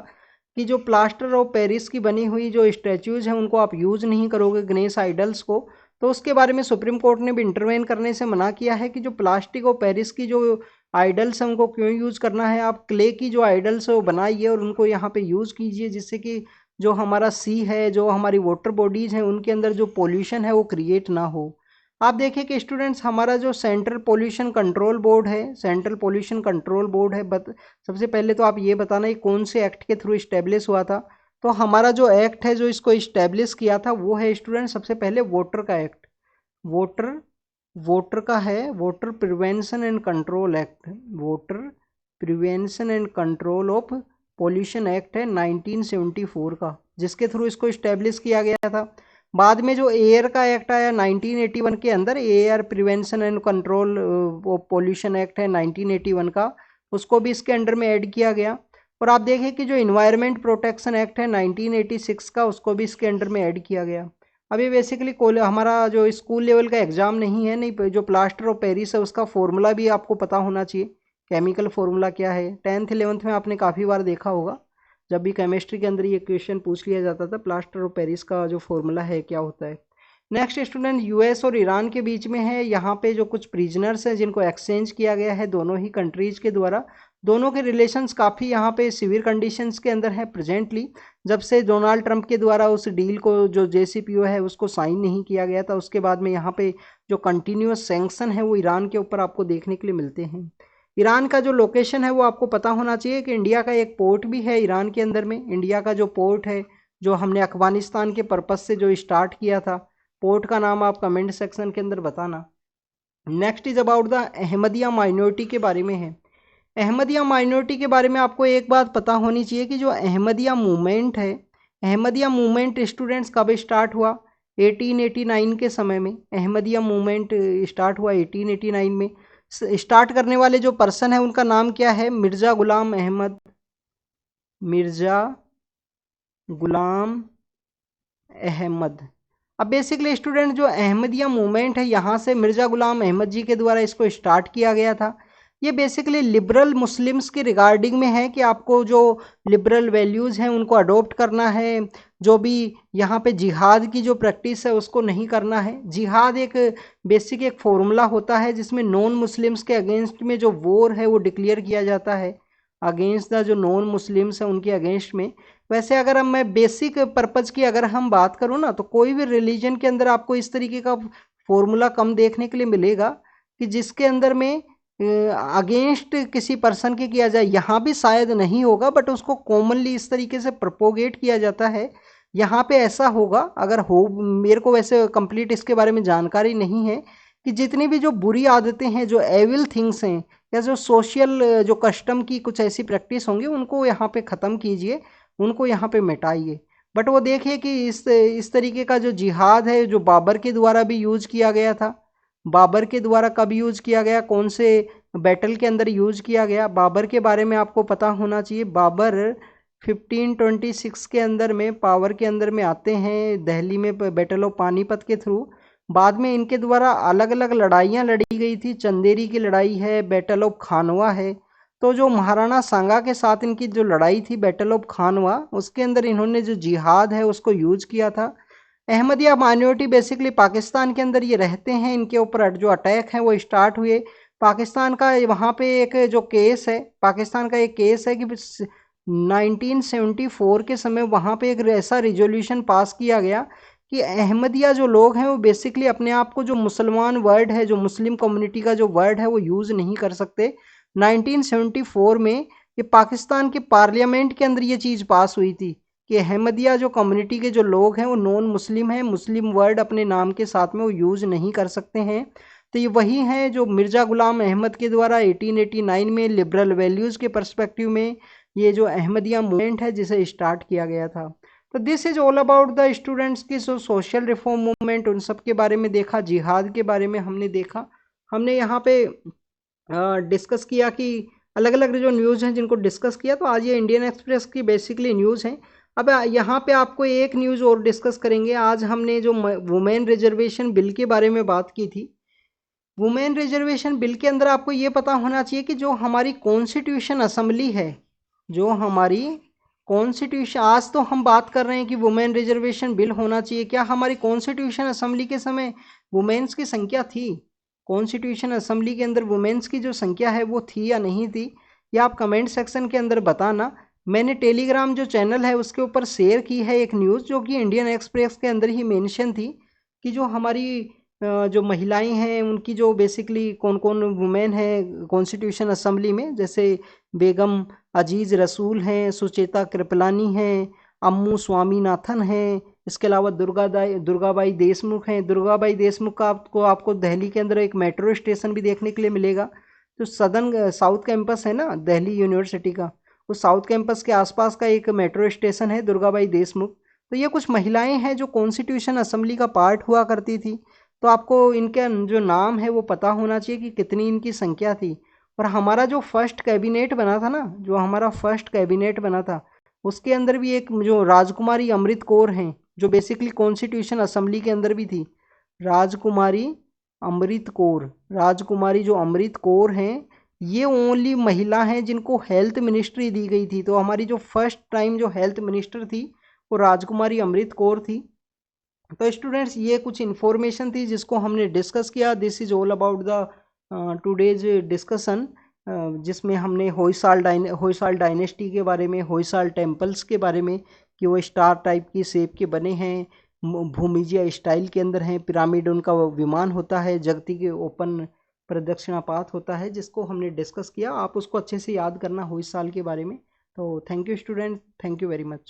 [SPEAKER 1] कि जो प्लास्टर ऑफ पेरिस की बनी हुई जो स्टैच्यूज हैं उनको आप यूज़ नहीं करोगे, गणेश आइडल्स को, तो उसके बारे में सुप्रीम कोर्ट ने भी इंटरवेन करने से मना किया है कि जो प्लास्टिक और पेरिस की जो आइडल्स हैं उनको क्यों यूज़ करना है। आप क्ले की जो आइडल्स है वो बनाइए और उनको यहाँ पे यूज़ कीजिए, जिससे कि जो हमारा सी है, जो हमारी वाटर बॉडीज़ हैं, उनके अंदर जो पोल्यूशन है वो क्रिएट ना हो। आप देखें कि स्टूडेंट्स हमारा जो सेंट्रल पोल्यूशन कंट्रोल बोर्ड है, सेंट्रल पोल्यूशन कंट्रोल बोर्ड है, सबसे पहले तो आप ये बताना ये कौन से एक्ट के थ्रू इस्टेब्लिश हुआ था। तो हमारा जो एक्ट है जो इसको इस्टेब्लिश किया था वो है स्टूडेंट सबसे पहले वोटर का एक्ट, वोटर वोटर का है voter prevention and control act, voter prevention and control of pollution act है 1974 का, जिसके थ्रू इसको इस्टेब्लिश किया गया था। बाद में जो एयर का एक्ट आया 1981 के अंदर, air prevention and control pollution act है 1981 का, उसको भी इसके अंडर में ऐड किया गया। और आप देखें कि जो इन्वायरमेंट प्रोटेक्शन एक्ट है 1986 का, उसको भी इसके अंडर में ऐड किया गया। अब ये बेसिकली हमारा जो स्कूल लेवल का एग्जाम नहीं है, नहीं जो प्लास्टर ऑफ पेरिस है उसका फॉर्मूला भी आपको पता होना चाहिए, केमिकल फॉर्मूला क्या है। 10th 11th में आपने काफ़ी बार देखा होगा, जब भी केमिस्ट्री के अंदर ये क्वेश्चन पूछ लिया जाता था, प्लास्टर ऑफ पेरिस का जो फॉर्मूला है क्या होता है। नेक्स्ट स्टूडेंट, यूएस और ईरान के बीच में है, यहाँ पे जो कुछ प्रिजनर्स हैं जिनको एक्सचेंज किया गया है दोनों ही कंट्रीज के द्वारा, दोनों के रिलेशंस काफ़ी यहाँ पे सीवियर कंडीशंस के अंदर है प्रेजेंटली। जब से डोनाल्ड ट्रंप के द्वारा उस डील को, जो JCPOA है, उसको साइन नहीं किया गया था, उसके बाद में यहाँ पे जो कंटिन्यूस सैंक्शन है वो ईरान के ऊपर आपको देखने के लिए मिलते हैं। ईरान का जो लोकेशन है वो आपको पता होना चाहिए कि इंडिया का एक पोर्ट भी है ईरान के अंदर में। इंडिया का जो पोर्ट है, जो हमने अफगानिस्तान के पर्पज से जो स्टार्ट किया था, पोर्ट का नाम आप कमेंट सेक्शन के अंदर बताना। Next is about the Ahmadiyya minority के बारे में है। अहमदिया माइनॉरिटी के बारे में आपको एक बात पता होनी चाहिए कि जो अहमदिया मूवमेंट है, अहमदिया मूवमेंट स्टूडेंट्स कब स्टार्ट हुआ? 1889 के समय में अहमदिया मूवमेंट स्टार्ट हुआ। 1889 में स्टार्ट करने वाले जो पर्सन है उनका नाम क्या है? मिर्ज़ा गुलाम अहमद, मिर्ज़ा गुलाम अहमद। अब बेसिकली स्टूडेंट जो अहमदिया मूवमेंट है, यहाँ से मिर्ज़ा गुलाम अहमद जी के द्वारा इसको स्टार्ट किया गया था। ये बेसिकली लिबरल मुस्लिम्स के रिगार्डिंग में है कि आपको जो लिबरल वैल्यूज़ हैं उनको अडोप्ट करना है, जो भी यहाँ पे जिहाद की जो प्रैक्टिस है उसको नहीं करना है। जिहाद एक बेसिक एक फॉर्मूला होता है जिसमें नॉन मुस्लिम्स के अगेंस्ट में जो वॉर है वो डिक्लेयर किया जाता है, अगेंस्ट द जो नॉन मुस्लिम्स हैं उनके अगेंस्ट में। वैसे अगर हम मैं बेसिक पर्पज़ की अगर हम बात करूँ ना, तो कोई भी रिलीजन के अंदर आपको इस तरीके का फॉर्मूला कम देखने के लिए मिलेगा कि जिसके अंदर में अगेंस्ट किसी पर्सन के किया जाए। यहाँ भी शायद नहीं होगा, बट उसको कॉमनली इस तरीके से प्रोपोगेट किया जाता है। यहाँ पे ऐसा होगा, अगर हो, मेरे को वैसे कंप्लीट इसके बारे में जानकारी नहीं है, कि जितनी भी जो बुरी आदतें हैं, जो एविल थिंग्स हैं, या जो सोशल जो कस्टम की कुछ ऐसी प्रैक्टिस होंगी, उनको यहाँ पे ख़त्म कीजिए, उनको यहाँ पे मिटाइए। बट वो देखिए कि इस तरीके का जो जिहाद है, जो बाबर के द्वारा भी यूज़ किया गया था। बाबर के द्वारा कब यूज़ किया गया, कौन से बैटल के अंदर यूज़ किया गया, बाबर के बारे में आपको पता होना चाहिए। बाबर 1526 के अंदर में पावर के अंदर में आते हैं दिल्ली में बैटल ऑफ पानीपत के थ्रू। बाद में इनके द्वारा अलग अलग लड़ाइयाँ लड़ी गई थी, चंदेरी की लड़ाई है, बैटल ऑफ खानवा है। तो जो महाराणा सांगा के साथ इनकी जो लड़ाई थी, बैटल ऑफ खानवा, उसके अंदर इन्होंने जो जिहाद है उसको यूज़ किया था। अहमदिया माइनॉरिटी बेसिकली पाकिस्तान के अंदर ये रहते हैं, इनके ऊपर जो अटैक हैं वो स्टार्ट हुए। पाकिस्तान का वहाँ पे एक जो केस है, पाकिस्तान का एक केस है कि 1974 के समय वहाँ पे एक ऐसा रिजोल्यूशन पास किया गया कि अहमदिया जो लोग हैं वो बेसिकली अपने आप को जो मुसलमान वर्ड है, जो मुस्लिम कम्युनिटी का जो वर्ड है वो यूज़ नहीं कर सकते। 1974 में ये पाकिस्तान के पार्लियामेंट के अंदर ये चीज़ पास हुई थी कि अहमदिया जो कम्युनिटी के जो लोग हैं वो नॉन मुस्लिम हैं, मुस्लिम वर्ड अपने नाम के साथ में वो यूज़ नहीं कर सकते हैं। तो ये वही हैं जो मिर्ज़ा गुलाम अहमद के द्वारा 1889 में लिबरल वैल्यूज़ के पर्सपेक्टिव में ये जो अहमदिया मूवमेंट है जिसे स्टार्ट किया गया था। तो this is all about the students की जो सोशल रिफॉर्म मूवमेंट, उन सब के बारे में देखा, जिहाद के बारे में हमने देखा। हमने यहाँ पे डिस्कस किया कि अलग अलग जो न्यूज़ हैं जिनको डिस्कस किया। तो आज ये इंडियन एक्सप्रेस की बेसिकली न्यूज़ हैं। अब यहाँ पे आपको एक न्यूज़ और डिस्कस करेंगे। आज हमने जो वुमेन रिजर्वेशन बिल के बारे में बात की थी। वुमेन रिजर्वेशन बिल के अंदर आपको ये पता होना चाहिए कि जो हमारी कॉन्स्टिट्यूशन असेंबली है, जो हमारी कॉन्स्टिट्यूशन, आज तो हम बात कर रहे हैं कि वुमेन रिजर्वेशन बिल होना चाहिए, क्या हमारी कॉन्स्टिट्यूशन असेंबली के समय वुमेन्स की संख्या थी? कॉन्स्टिट्यूशन असेंबली के अंदर वुमेन्स की जो संख्या है वो थी या नहीं थी, या आप कमेंट सेक्शन के अंदर बताना। मैंने टेलीग्राम जो चैनल है उसके ऊपर शेयर की है एक न्यूज़, जो कि इंडियन एक्सप्रेस के अंदर ही मेंशन थी, कि जो हमारी जो महिलाएं हैं उनकी जो बेसिकली कौन कौन वुमेन है कॉन्स्टिट्यूशन असेंबली में, जैसे बेगम अजीज़ रसूल हैं, सुचेता कृपलानी हैं, अम्मू स्वामीनाथन हैं, इसके अलावा दुर्गाबाई देशमुख हैं। दुर्गाबाई देशमुख का आपको दिल्ली के अंदर एक मेट्रो स्टेशन भी देखने के लिए मिलेगा। तो सदर्न साउथ कैंपस है ना दिल्ली यूनिवर्सिटी का, उस साउथ कैंपस के आसपास का एक मेट्रो स्टेशन है दुर्गाबाई देशमुख। तो ये कुछ महिलाएं हैं जो कॉन्स्टिट्यूशन असेंबली का पार्ट हुआ करती थी। तो आपको इनके जो नाम है वो पता होना चाहिए कि कितनी इनकी संख्या थी। और हमारा जो फर्स्ट कैबिनेट बना था ना, जो हमारा फर्स्ट कैबिनेट बना था, उसके अंदर भी एक जो राजकुमारी अमृत कौर हैं, जो बेसिकली कॉन्स्टिट्यूशन असेंबली के अंदर भी थी, राजकुमारी अमृत कौर। राजकुमारी जो अमृत कौर हैं, ये ओनली महिला हैं जिनको हेल्थ मिनिस्ट्री दी गई थी। तो हमारी जो फर्स्ट टाइम जो हेल्थ मिनिस्टर थी वो राजकुमारी अमृत कौर थी। तो स्टूडेंट्स, ये कुछ इन्फॉर्मेशन थी जिसको हमने डिस्कस किया। This is all about the today's discussion, जिसमें हमने होयसाल डायनेस्टी के बारे में, होयसाल टेम्पल्स के बारे में कि वो स्टार टाइप की शेप के बने हैं, भूमिजीय स्टाइल के अंदर हैं, पिरामिड उनका विमान होता है, जगती के ओपन प्रदक्षिणापात होता है, जिसको हमने डिस्कस किया। आप उसको अच्छे से याद करना होयसाल के बारे में। तो thank you student, thank you very much.